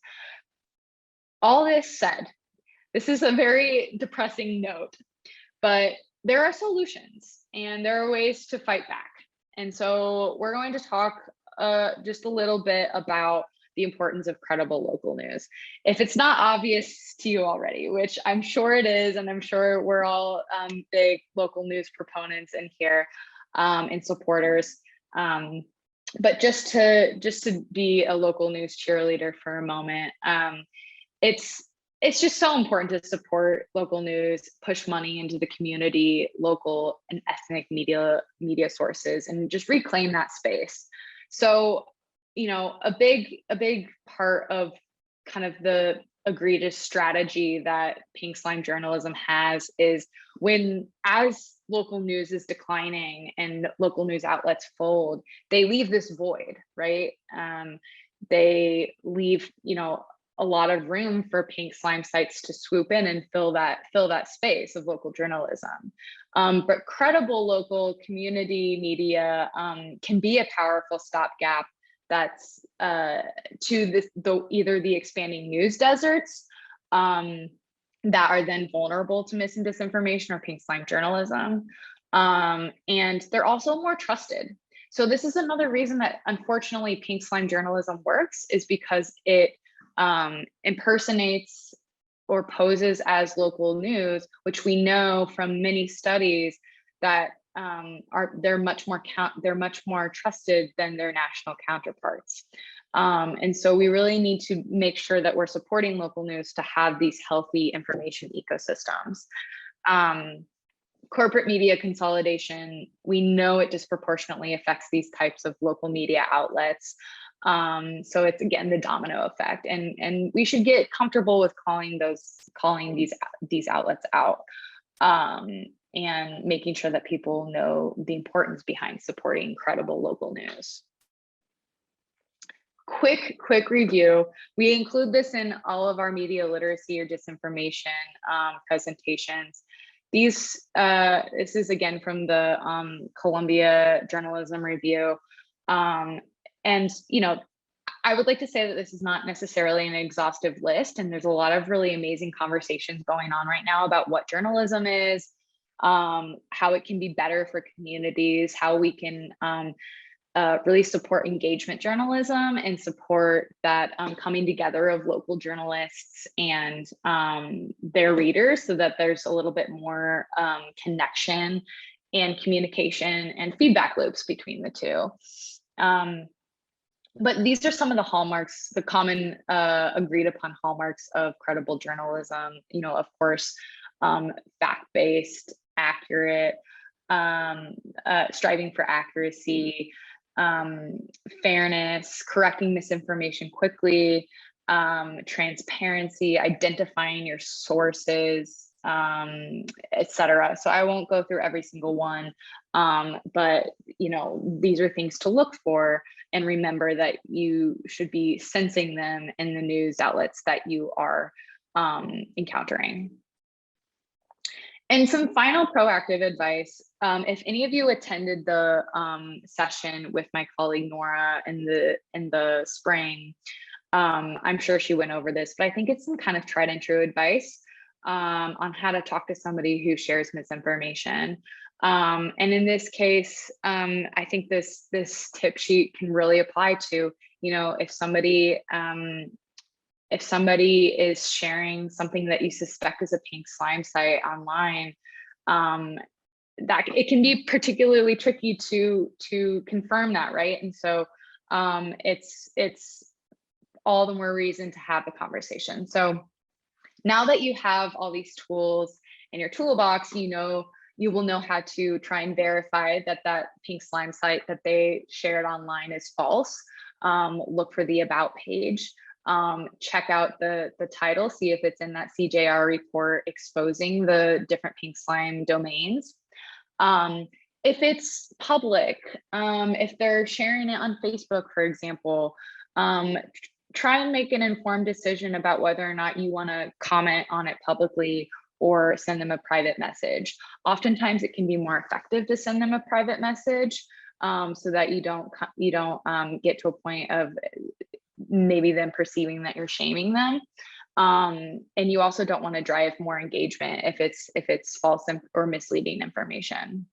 All this said, this is a very depressing note, but there are solutions and there are ways to fight back. And so we're going to talk just a little bit about the importance of credible local news. If it's not obvious to you already, which I'm sure it is, and I'm sure we're all big local news proponents in here and supporters. But just to be a local news cheerleader for a moment, it's just so important to support local news, push money into the community, local and ethnic media sources, and just reclaim that space. So, you know, a big part of kind of the egregious strategy that pink slime journalism has is as local news is declining and local news outlets fold, they leave this void, right? They leave, you know, a lot of room for pink slime sites to swoop in and fill that space of local journalism. But credible local community media can be a powerful stopgap that's to either the expanding news deserts that are then vulnerable to mis and disinformation or pink slime journalism. And they're also more trusted. So this is another reason that unfortunately pink slime journalism works, is because it impersonates or poses as local news, which we know from many studies that they're much more trusted than their national counterparts. And so we really need to make sure that we're supporting local news to have these healthy information ecosystems. Corporate media consolidation, we know it disproportionately affects these types of local media outlets. So it's, again, the domino effect, and we should get comfortable with calling these outlets out, and making sure that people know the importance behind supporting credible local news. Quick review. We include this in all of our media literacy or disinformation presentations. This is again from the Columbia Journalism Review. And, you know, I would like to say that this is not necessarily an exhaustive list, and there's a lot of really amazing conversations going on right now about what journalism is, how it can be better for communities, how we can really support engagement journalism and support that coming together of local journalists and their readers, so that there's a little bit more connection and communication and feedback loops between the two. But these are some of the hallmarks, the common agreed upon hallmarks of credible journalism. You know, of course, fact-based, accurate, striving for accuracy, fairness, correcting misinformation quickly, transparency, identifying your sources, etc. So I won't go through every single one, but you know, these are things to look for, and remember that you should be sensing them in the news outlets that you are encountering. And some final proactive advice. If any of you attended the session with my colleague Nora in the spring, I'm sure she went over this, but I think it's some kind of tried and true advice on how to talk to somebody who shares misinformation. And in this case, I think this tip sheet can really apply to, you know, if somebody is sharing something that you suspect is a pink slime site online, that it can be particularly tricky to confirm that, right? And so it's all the more reason to have the conversation. So now that you have all these tools in your toolbox, you will know how to try and verify that pink slime site that they shared online is false. Look for the about page. Check out the title, see if it's in that CJR report exposing the different pink slime domains. If it's public, if they're sharing it on Facebook, for example, try and make an informed decision about whether or not you want to comment on it publicly or send them a private message. Oftentimes it can be more effective to send them a private message so that you don't get to a point of maybe them perceiving that you're shaming them. And you also don't want to drive more engagement if it's false or misleading information.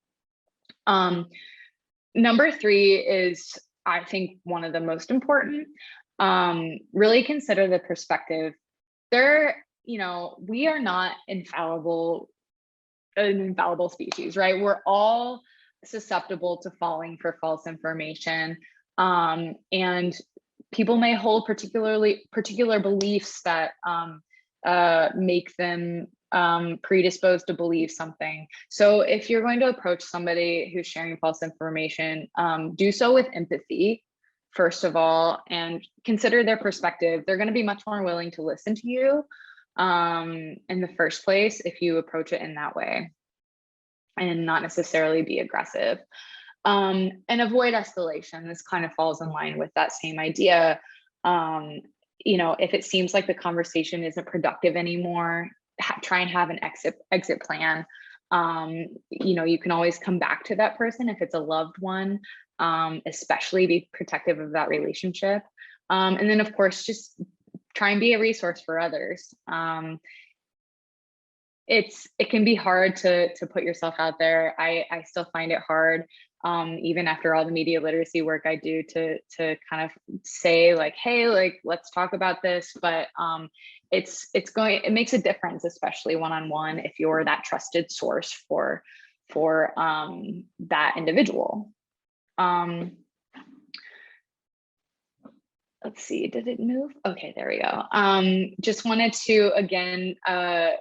number 3 is, I think, one of the most important. Really consider the perspective. We are not an infallible species, right? We're all susceptible to falling for false information. And people may hold particular beliefs that make them predisposed to believe something. So if you're going to approach somebody who's sharing false information, do so with empathy, first of all, and consider their perspective. They're going to be much more willing to listen to you in the first place if you approach it in that way and not necessarily be aggressive. And avoid escalation. This kind of falls in line with that same idea. If it seems like the conversation isn't productive anymore, try and have an exit plan. You can always come back to that person if it's a loved one, especially be protective of that relationship. And then, of course, just try and be a resource for others. It can be hard to put yourself out there. I still find it hard, even after all the media literacy work I do, to kind of say like, hey, like, let's talk about this. But it makes a difference, especially one-on-one, if you're that trusted source for that individual. Let's see, did it move? Okay, there we go. Just wanted to, again,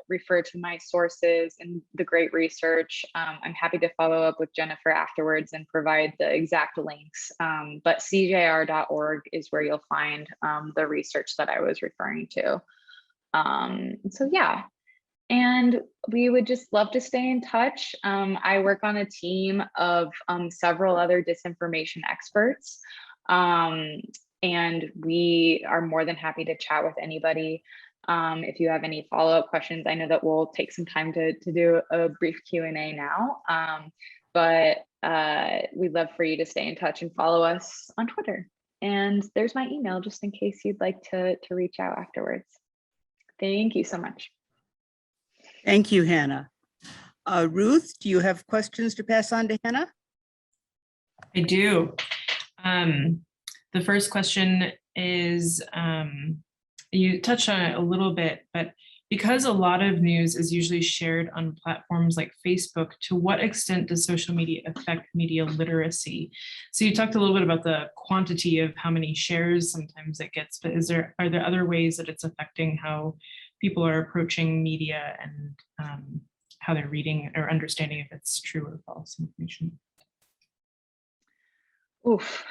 refer to my sources and the great research. I'm happy to follow up with Jennifer afterwards and provide the exact links, but cjr.org is where you'll find the research that I was referring to. So yeah, and we would just love to stay in touch. I work on a team of several other disinformation experts. And we are more than happy to chat with anybody. If you have any follow-up questions, I know that we'll take some time to do a brief Q&A now, but we'd love for you to stay in touch and follow us on Twitter. And there's my email, just in case you'd like to reach out afterwards. Thank you so much. Thank you, Hannah. Ruth, do you have questions to pass on to Hannah? I do. The first question is, you touched on it a little bit, but because a lot of news is usually shared on platforms like Facebook, to what extent does social media affect media literacy? So you talked a little bit about the quantity of how many shares sometimes it gets, but are there other ways that it's affecting how people are approaching media and how they're reading or understanding if it's true or false information? Oof.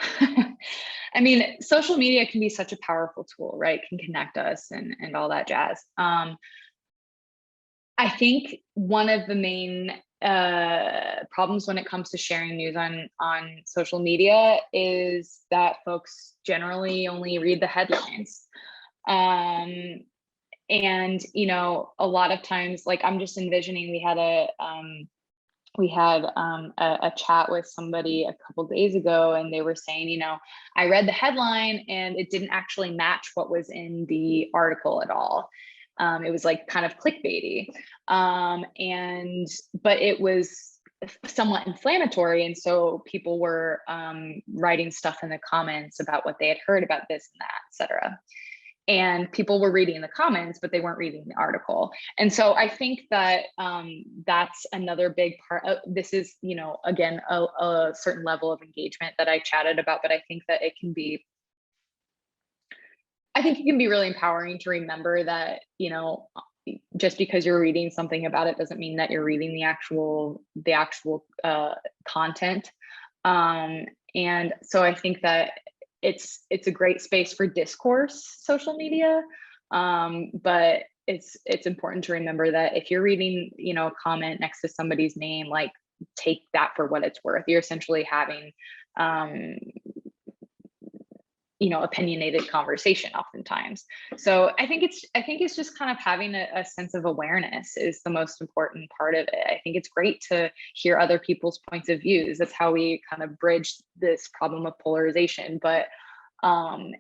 I mean, social media can be such a powerful tool, right? It can connect us and all that jazz. I think one of the main problems when it comes to sharing news on social media is that folks generally only read the headlines. And, a lot of times, like, I'm just envisioning, we had a chat with somebody a couple days ago, and they were saying, I read the headline and it didn't actually match what was in the article at all. It was like kind of clickbaity, but it was somewhat inflammatory, and so people were writing stuff in the comments about what they had heard about this and that, etc. And people were reading the comments, but they weren't reading the article. And so I think that that's another big part of this is, again, a certain level of engagement that I chatted about, but I think that it can be really empowering to remember that, just because you're reading something about it doesn't mean that you're reading the actual content. And so I think that it's a great space for discourse, social media, but it's important to remember that if you're reading, a comment next to somebody's name, like, take that for what it's worth. You're essentially having, opinionated conversation oftentimes. So I think it's just kind of having a sense of awareness is the most important part of it. I think it's great to hear other people's points of views. That's how we kind of bridge this problem of polarization, but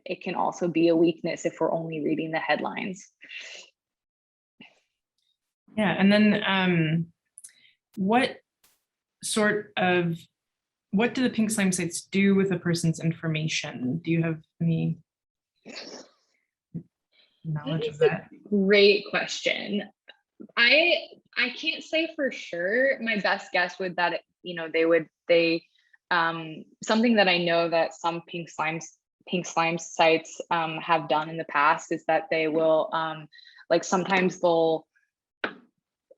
it can also be a weakness if we're only reading the headlines. Yeah, and then what sort of what do the pink slime sites do with a person's information? Do you have any knowledge of that? Great question. I can't say for sure. My best guess would that something that I know that some pink slime sites have done in the past is that they will like sometimes they'll,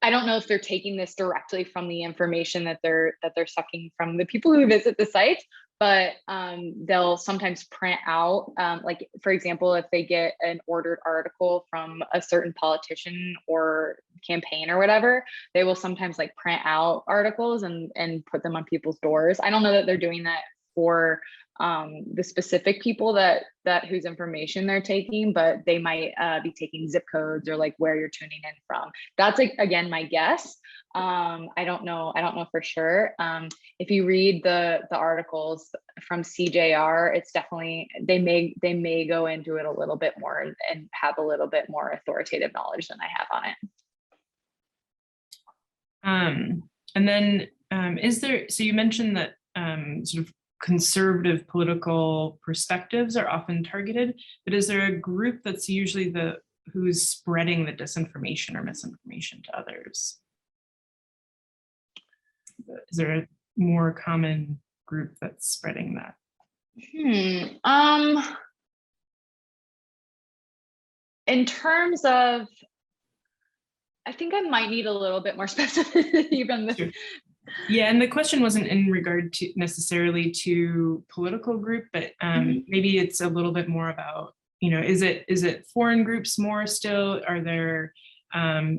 I don't know if they're taking this directly from the information that they're sucking from the people who visit the sites, but they'll sometimes print out, like for example, if they get an ordered article from a certain politician or campaign or whatever, they will sometimes like print out articles and put them on people's doors. I don't know that they're doing that for the specific people that whose information they're taking, but they might be taking zip codes or like where you're tuning in from. That's like, again, my guess. I don't know for sure. If you read the articles from CJR, it's definitely, they may go into it a little bit more and have a little bit more authoritative knowledge than I have on it. And then is there, so you mentioned that sort of conservative political perspectives are often targeted, but is there a group that's usually who's spreading the disinformation or misinformation to others? Is there a more common group that's spreading that? In terms of, I think I might need a little bit more specificity from the. Sure. Yeah, and the question wasn't in regard to necessarily to political group, but maybe it's a little bit more about, is it foreign groups more still? Are there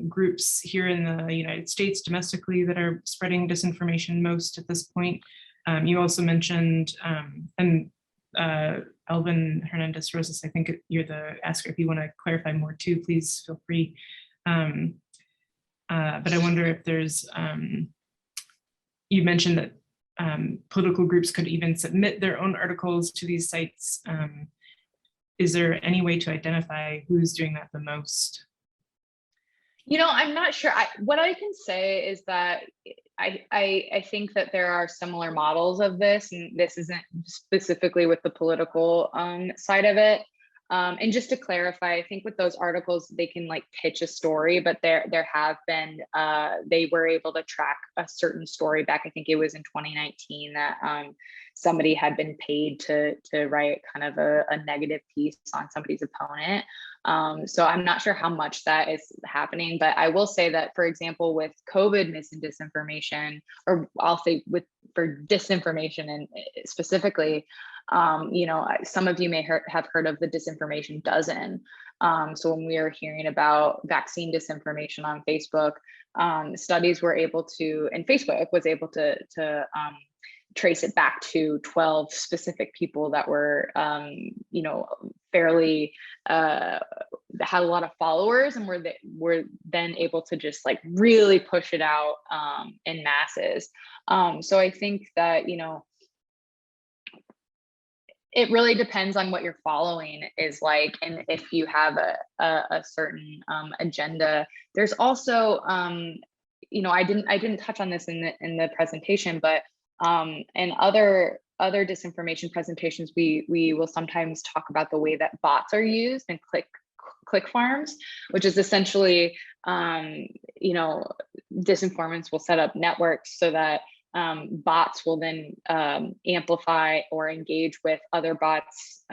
groups here in the United States domestically that are spreading disinformation most at this point? You also mentioned, and Alvin Hernandez Rosas, I think you're the asker. If you want to clarify more too, please feel free. But I wonder if there's, you mentioned that political groups could even submit their own articles to these sites. Is there any way to identify who's doing that the most? I'm not sure. What I can say is that I think that there are similar models of this, and this isn't specifically with the political side of it. And just to clarify, I think with those articles, they can like pitch a story, but there have been, they were able to track a certain story back. I think it was in 2019 that somebody had been paid to write kind of a negative piece on somebody's opponent. So I'm not sure how much that is happening, but I will say that, for example, with COVID mis and disinformation, or I'll say for disinformation and specifically, some of you may have heard of the disinformation dozen. So when we are hearing about vaccine disinformation on Facebook, studies were able to, and Facebook was able to trace it back to 12 specific people that were, fairly, had a lot of followers, and were then able to just like really push it out in masses. So I think that, it really depends on what your following is like, and if you have a certain agenda. There's also, I didn't touch on this in the presentation, but in other disinformation presentations, we will sometimes talk about the way that bots are used and click farms, which is essentially, disinformants will set up networks so that bots will then amplify or engage with other bots'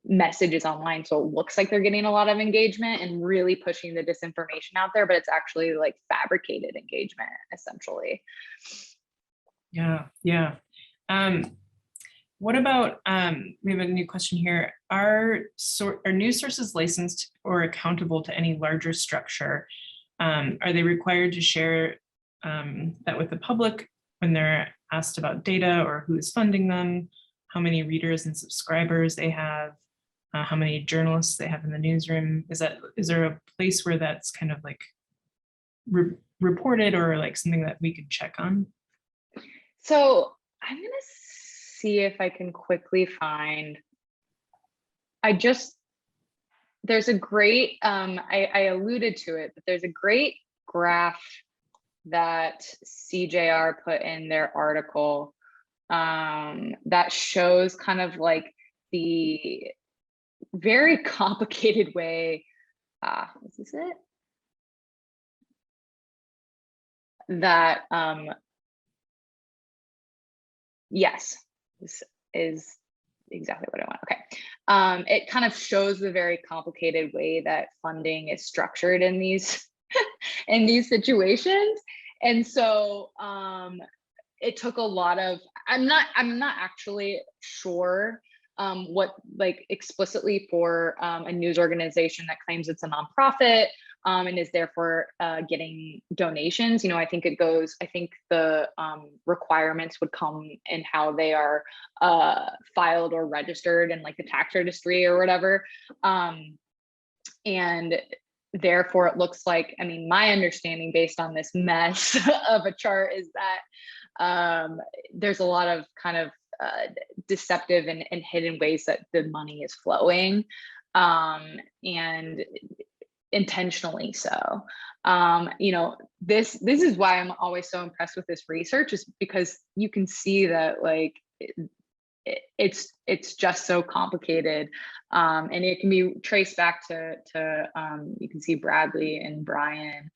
messages online. So it looks like they're getting a lot of engagement and really pushing the disinformation out there, but it's actually like fabricated engagement, essentially. Yeah. What about, we have a new question here. Are news sources licensed or accountable to any larger structure? Are they required to share that with the public when they're asked about data, or who is funding them, how many readers and subscribers they have, how many journalists they have in the newsroom? Is there a place where that's kind of like reported, or like something that we could check on? So I'm gonna see if I can quickly find, there's a great, I alluded to it, but there's a great graph that CJR put in their article that shows kind of like the very complicated way, is this it? That, yes, this is exactly what I want. Okay. It kind of shows the very complicated way that funding is structured in these in these situations. And so it took a lot of, I'm not actually sure what, like, explicitly for a news organization that claims it's a nonprofit and is therefore getting donations. You know, I think the requirements would come in how they are filed or registered in like the tax registry or whatever. And therefore it looks like, I mean, my understanding based on this mess of a chart is that there's a lot of kind of deceptive and hidden ways that the money is flowing, and intentionally so. You know, this is why I'm always so impressed with this research, is because you can see that, like, it's just so complicated, and it can be traced back to you can see Bradley and Brian.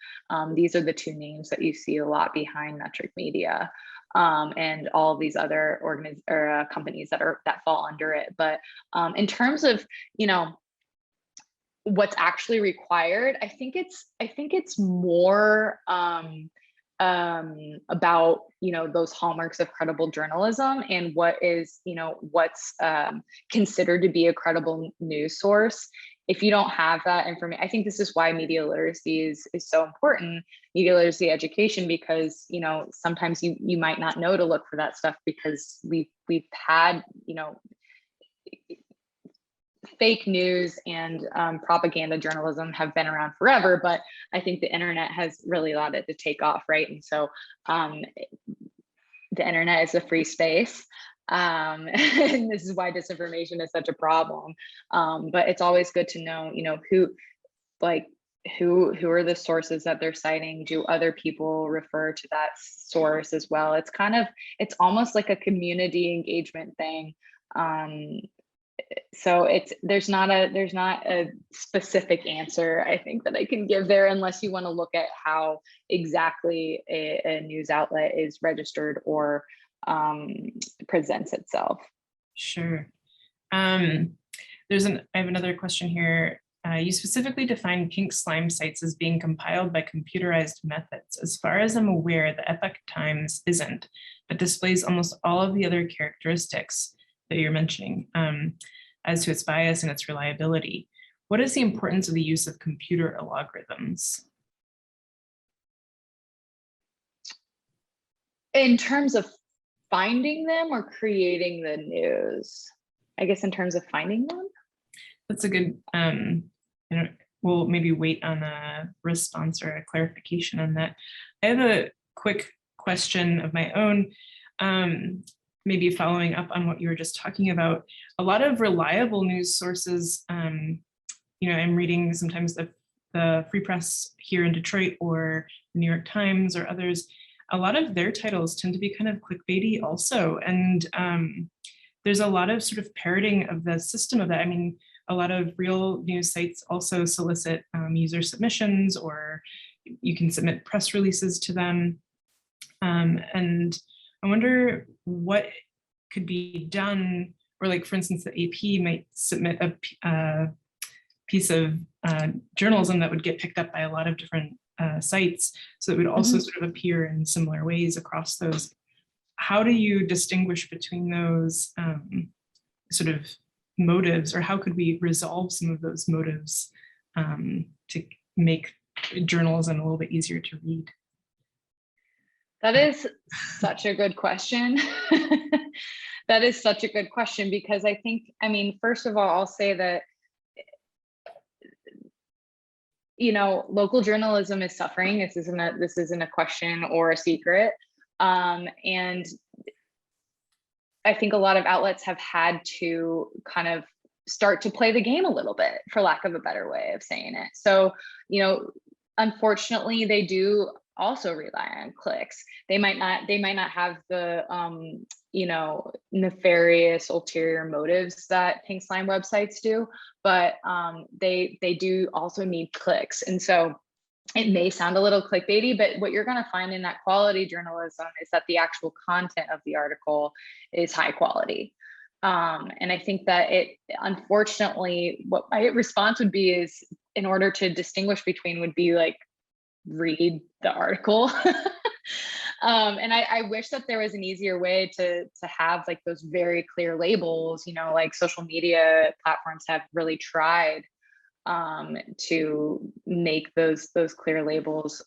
These are the two names that you see a lot behind Metric Media, and all of these other companies that fall under it. But in terms of, you know, what's actually required, I think it's more about, you know, those hallmarks of credible journalism and what is, you know, what's considered to be a credible news source. If you don't have that information, I think this is why media literacy is so important, media literacy education, because, you know, sometimes you might not know to look for that stuff, because we've had, you know, fake news and propaganda journalism have been around forever, but I think the internet has really allowed it to take off, right? And so the internet is a free space, and this is why disinformation is such a problem. But it's always good to know, you know, who are the sources that they're citing. Do other people refer to that source as well? It's almost like a community engagement thing. So there's not a specific answer, I think, that I can give there, unless you want to look at how exactly a news outlet is registered or presents itself. Sure. I have another question here. You specifically define pink slime sites as being compiled by computerized methods. As far as I'm aware, the Epoch Times isn't, but displays almost all of the other characteristics that you're mentioning, as to its bias and its reliability. What is the importance of the use of computer algorithms? In terms of finding them or creating the news? I guess in terms of finding them. That's a good, you know, we'll maybe wait on a response or a clarification on that. I have a quick question of my own. Maybe following up on what you were just talking about, a lot of reliable news sources, you know, I'm reading sometimes the Free Press here in Detroit or the New York Times or others, a lot of their titles tend to be kind of clickbaity also. And there's a lot of sort of parroting of the system of that. I mean, a lot of real news sites also solicit user submissions, or you can submit press releases to them. And I wonder what could be done, or like, for instance, the AP might submit a piece of journalism that would get picked up by a lot of different sites. So it would also sort of appear in similar ways across those. How do you distinguish between those sort of motives, or how could we resolve some of those motives to make journalism a little bit easier to read? That is such a good question. That is such a good question, because I think, I mean, first of all, I'll say that, you know, local journalism is suffering. This isn't a question or a secret. And I think a lot of outlets have had to kind of start to play the game a little bit, for lack of a better way of saying it. So, you know, unfortunately, they do also rely on clicks. They might not have the nefarious ulterior motives that pink slime websites do, but they do also need clicks. And so it may sound a little clickbaity, but what you're going to find in that quality journalism is that the actual content of the article is high quality. And I think that unfortunately, what my response would be is, in order to distinguish between, would be like, read the article. And I wish that there was an easier way to have like those very clear labels, like social media platforms have really tried to make those clear labels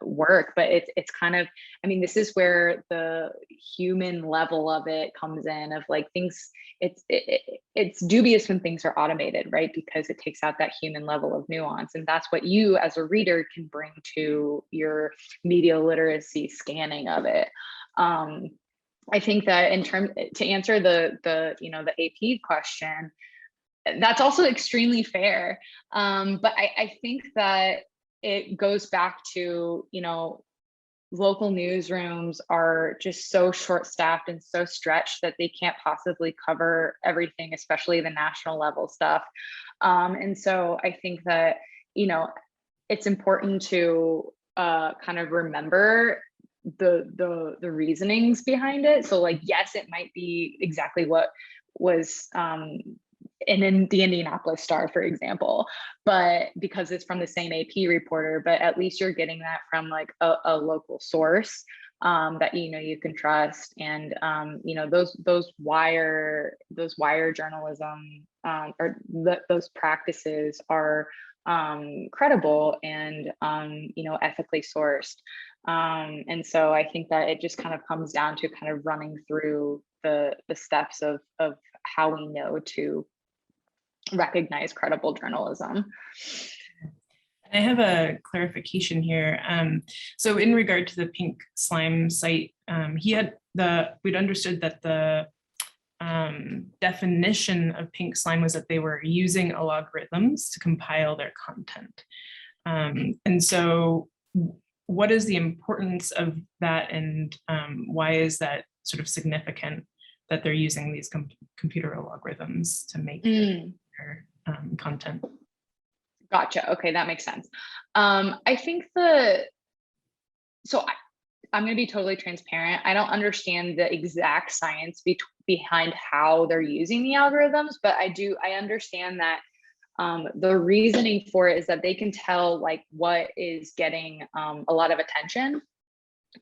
work, but it's kind of, I mean, this is where the human level of it comes in, of like things, it's dubious when things are automated, right? Because it takes out that human level of nuance, and that's what you as a reader can bring to your media literacy scanning of it. I think that to answer the AP question, that's also extremely fair. But I think that it goes back to, local newsrooms are just so short-staffed and so stretched that they can't possibly cover everything, especially the national level stuff. And so I think that, it's important to kind of remember the reasonings behind it. So like, yes, it might be exactly what was in the Indianapolis Star, for example, but because it's from the same AP reporter, but at least you're getting that from like a local source that you can trust, and those wire journalism or those practices are credible and ethically sourced, and so I think that it just kind of comes down to kind of running through the steps of how we know to recognize credible journalism. I have a clarification here. So in regard to the pink slime site, we'd understood that the definition of pink slime was that they were using algorithms to compile their content. And so what is the importance of that, and why is that sort of significant that they're using these computer algorithms to make their content? Gotcha. Okay, that makes sense. I think I'm going to be totally transparent. I don't understand the exact science behind how they're using the algorithms, but I understand that the reasoning for it is that they can tell like what is getting a lot of attention.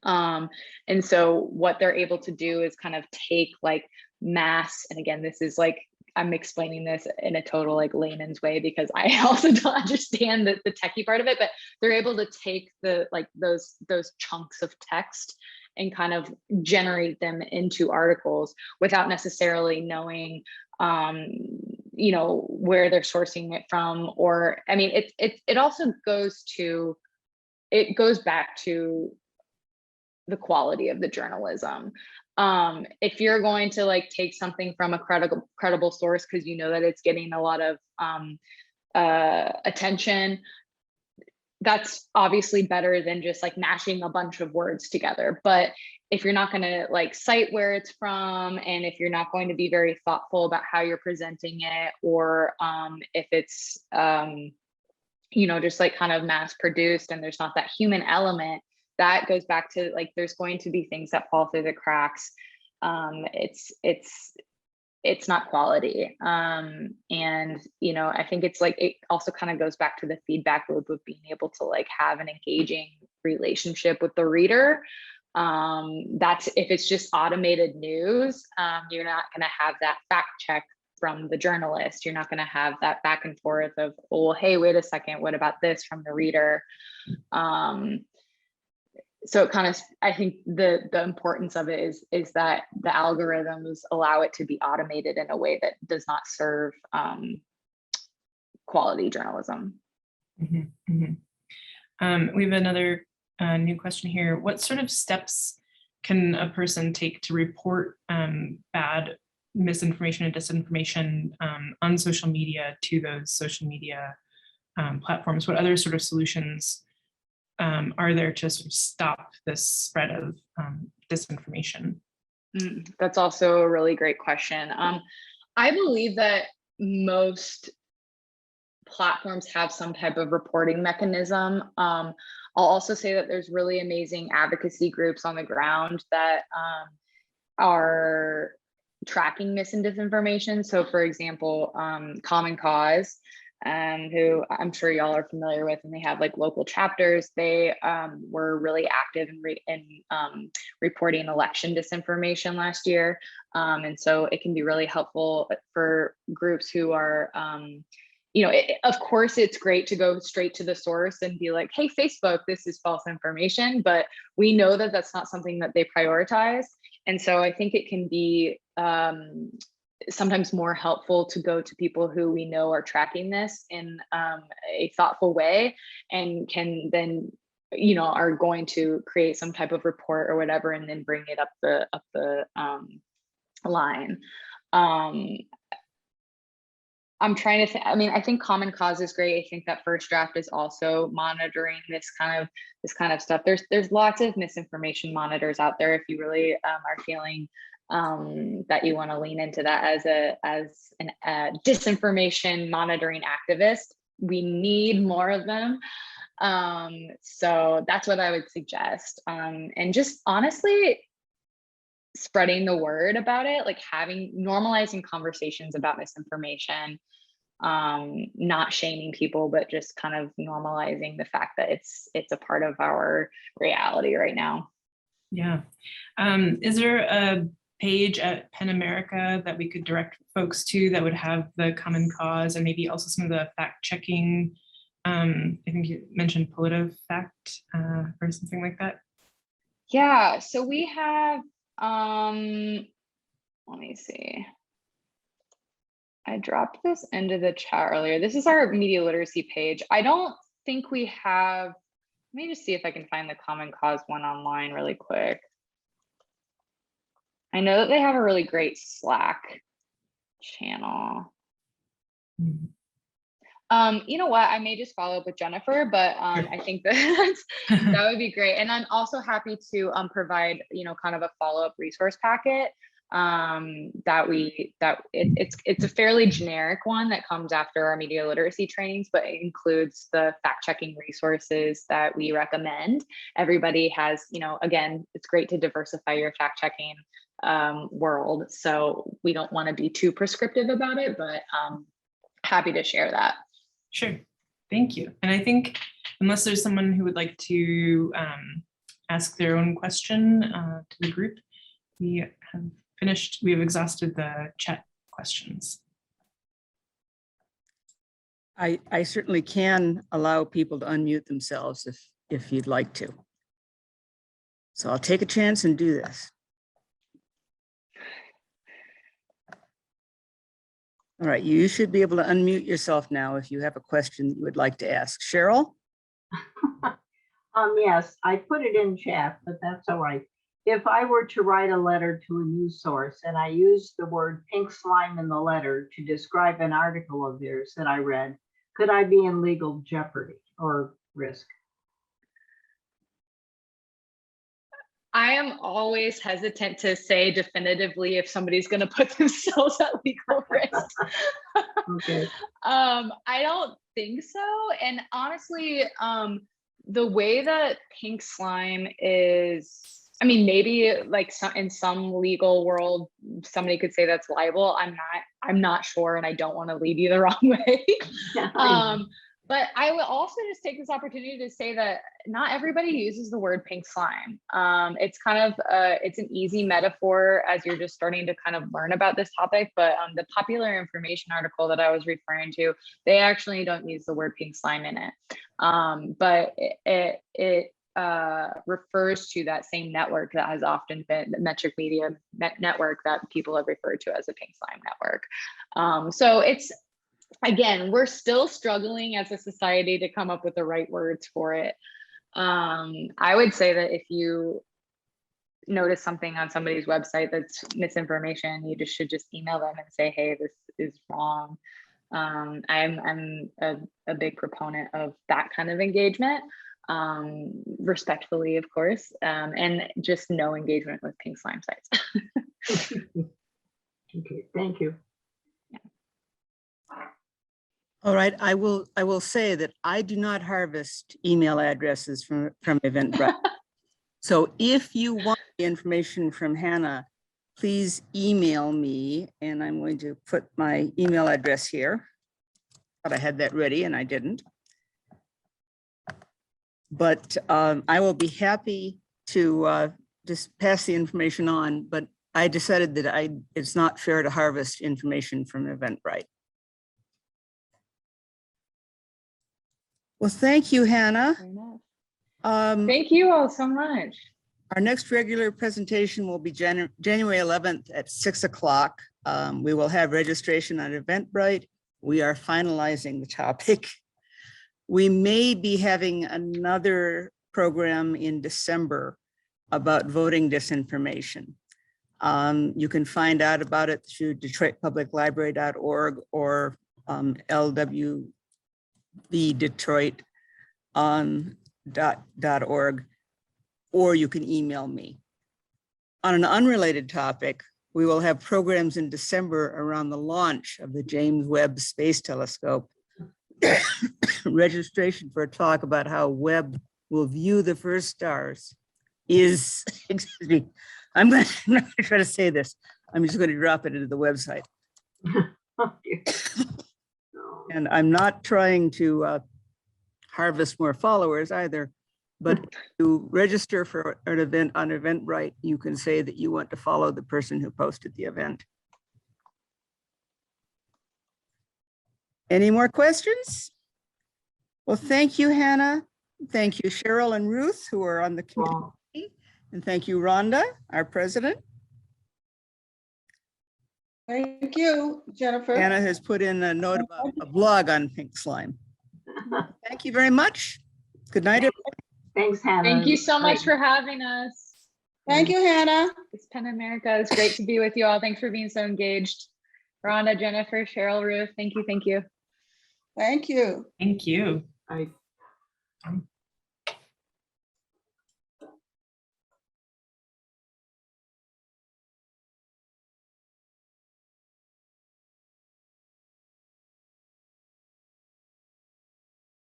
And so what they're able to do is kind of take like mass, and again, this is like, I'm explaining this in a total like layman's way because I also don't understand the techie part of it, but they're able to take those chunks of text and kind of generate them into articles without necessarily knowing where they're sourcing it from. Or I mean, it also goes back to the quality of the journalism. If you're going to like take something from a credible source because you know that it's getting a lot of attention, that's obviously better than just like mashing a bunch of words together. But if you're not going to like cite where it's from, and if you're not going to be very thoughtful about how you're presenting it, or if it's just like kind of mass produced and there's not that human element, that goes back to like, there's going to be things that fall through the cracks. It's not quality. And, I think it's like, it also kind of goes back to the feedback loop of being able to like have an engaging relationship with the reader. That's, if it's just automated news, you're not going to have that fact check from the journalist. You're not going to have that back and forth of, oh, hey, wait a second, what about this, from the reader? So it kind of, I think the importance of it is that the algorithms allow it to be automated in a way that does not serve quality journalism. Mm-hmm, mm-hmm. We have another new question here. What sort of steps can a person take to report bad misinformation and disinformation on social media to those social media platforms? What other sort of solutions are there to sort of stop this spread of disinformation? That's also a really great question. I believe that most platforms have some type of reporting mechanism. I'll also say that there's really amazing advocacy groups on the ground that are tracking mis and disinformation. So for example, Common Cause, who I'm sure y'all are familiar with, and they have like local chapters. They were really active in reporting election disinformation last year. And so it can be really helpful for groups who are, of course, it's great to go straight to the source and be like, hey, Facebook, this is false information, but we know that that's not something that they prioritize. And so I think it can be sometimes more helpful to go to people who we know are tracking this in a thoughtful way, and can then, are going to create some type of report or whatever, and then bring it up the line. I'm trying to think. I mean, I think Common Cause is great. I think that First Draft is also monitoring this kind of stuff. There's lots of misinformation monitors out there. If you really are feeling that you want to lean into that as a disinformation monitoring activist, we need more of them. So that's what I would suggest. And just honestly, spreading the word about it, like normalizing conversations about misinformation, not shaming people, but just kind of normalizing the fact that it's a part of our reality right now. Yeah. Is there a page at PEN America that we could direct folks to that would have the Common Cause and maybe also some of the fact checking? I think you mentioned PolitiFact or something like that. Yeah, so we have, let me see. I dropped this into the chat earlier. This is our media literacy page. I don't think we have, let me just see if I can find the Common Cause one online really quick. I know that they have a really great Slack channel. You know what? I may just follow up with Jennifer, but I think that would be great. And I'm also happy to provide, kind of a follow-up resource packet it's a fairly generic one that comes after our media literacy trainings, but it includes the fact-checking resources that we recommend. Everybody has, again, it's great to diversify your fact-checking world. So we don't want to be too prescriptive about it, but happy to share that. Sure, thank you. And I think unless there's someone who would like to ask their own question to the group, we have finished, we have exhausted the chat questions. I certainly can allow people to unmute themselves if you'd like to. So I'll take a chance and do this. All right, you should be able to unmute yourself now if you have a question that you would like to ask. Cheryl? Yes, I put it in chat, but that's all right. If I were to write a letter to a news source and I used the word pink slime in the letter to describe an article of theirs that I read, could I be in legal jeopardy or risk? I am always hesitant to say definitively if somebody's going to put themselves at legal risk. Okay. I don't think so. And honestly, the way that pink slime is, I mean, maybe like in some legal world, somebody could say that's libel. I'm not sure, and I don't want to lead you the wrong way. But I will also just take this opportunity to say that not everybody uses the word pink slime. It's kind of, it's an easy metaphor as you're just starting to kind of learn about this topic, but the popular information article that I was referring to, they actually don't use the word pink slime in it. But it refers to that same network that has often been the metric media network that people have referred to as a pink slime network. So it's, again, we're still struggling as a society to come up with the right words for it. I would say that if you notice something on somebody's website that's misinformation, you should just email them and say, hey, this is wrong. I'm a big proponent of that kind of engagement. respectfully, of course, and just no engagement with pink slime sites. Okay, thank you. All right, I will say that I do not harvest email addresses from Eventbrite. So if you want the information from Hannah, please email me, and I'm going to put my email address here. Thought I had that ready and I didn't. But I will be happy to just pass the information on, but I decided that it's not fair to harvest information from Eventbrite. Well, thank you, Hannah. Fair enough. Um, Thank you all so much. Our next regular presentation will be January 11th at 6 o'clock. We will have registration on Eventbrite. We are finalizing the topic. We may be having another program in December about voting disinformation. You can find out about it through DetroitPublicLibrary.org or LWBDetroit.org, or you can email me. On an unrelated topic, we will have programs in December around the launch of the James Webb Space Telescope. Registration for a talk about how Webb will view the first stars is, excuse me, I'm not going to try to say this. I'm just going to drop it into the website. And I'm not trying to harvest more followers either, but to register for an event on Eventbrite, you can say that you want to follow the person who posted the event. Any more questions? Well, thank you, Hannah. Thank you, Cheryl and Ruth, who are on the committee. And thank you, Rhonda, our president. Thank you, Jennifer. Hannah has put in a note about a blog on pink slime. Thank you very much. Good night, everyone. Thanks, Hannah. Thank you so much for having us. Thank you, Hannah. It's PEN America. It's great to be with you all. Thanks for being so engaged. Rhonda, Jennifer, Cheryl, Ruth, thank you, thank you. Thank you. Thank you. Bye.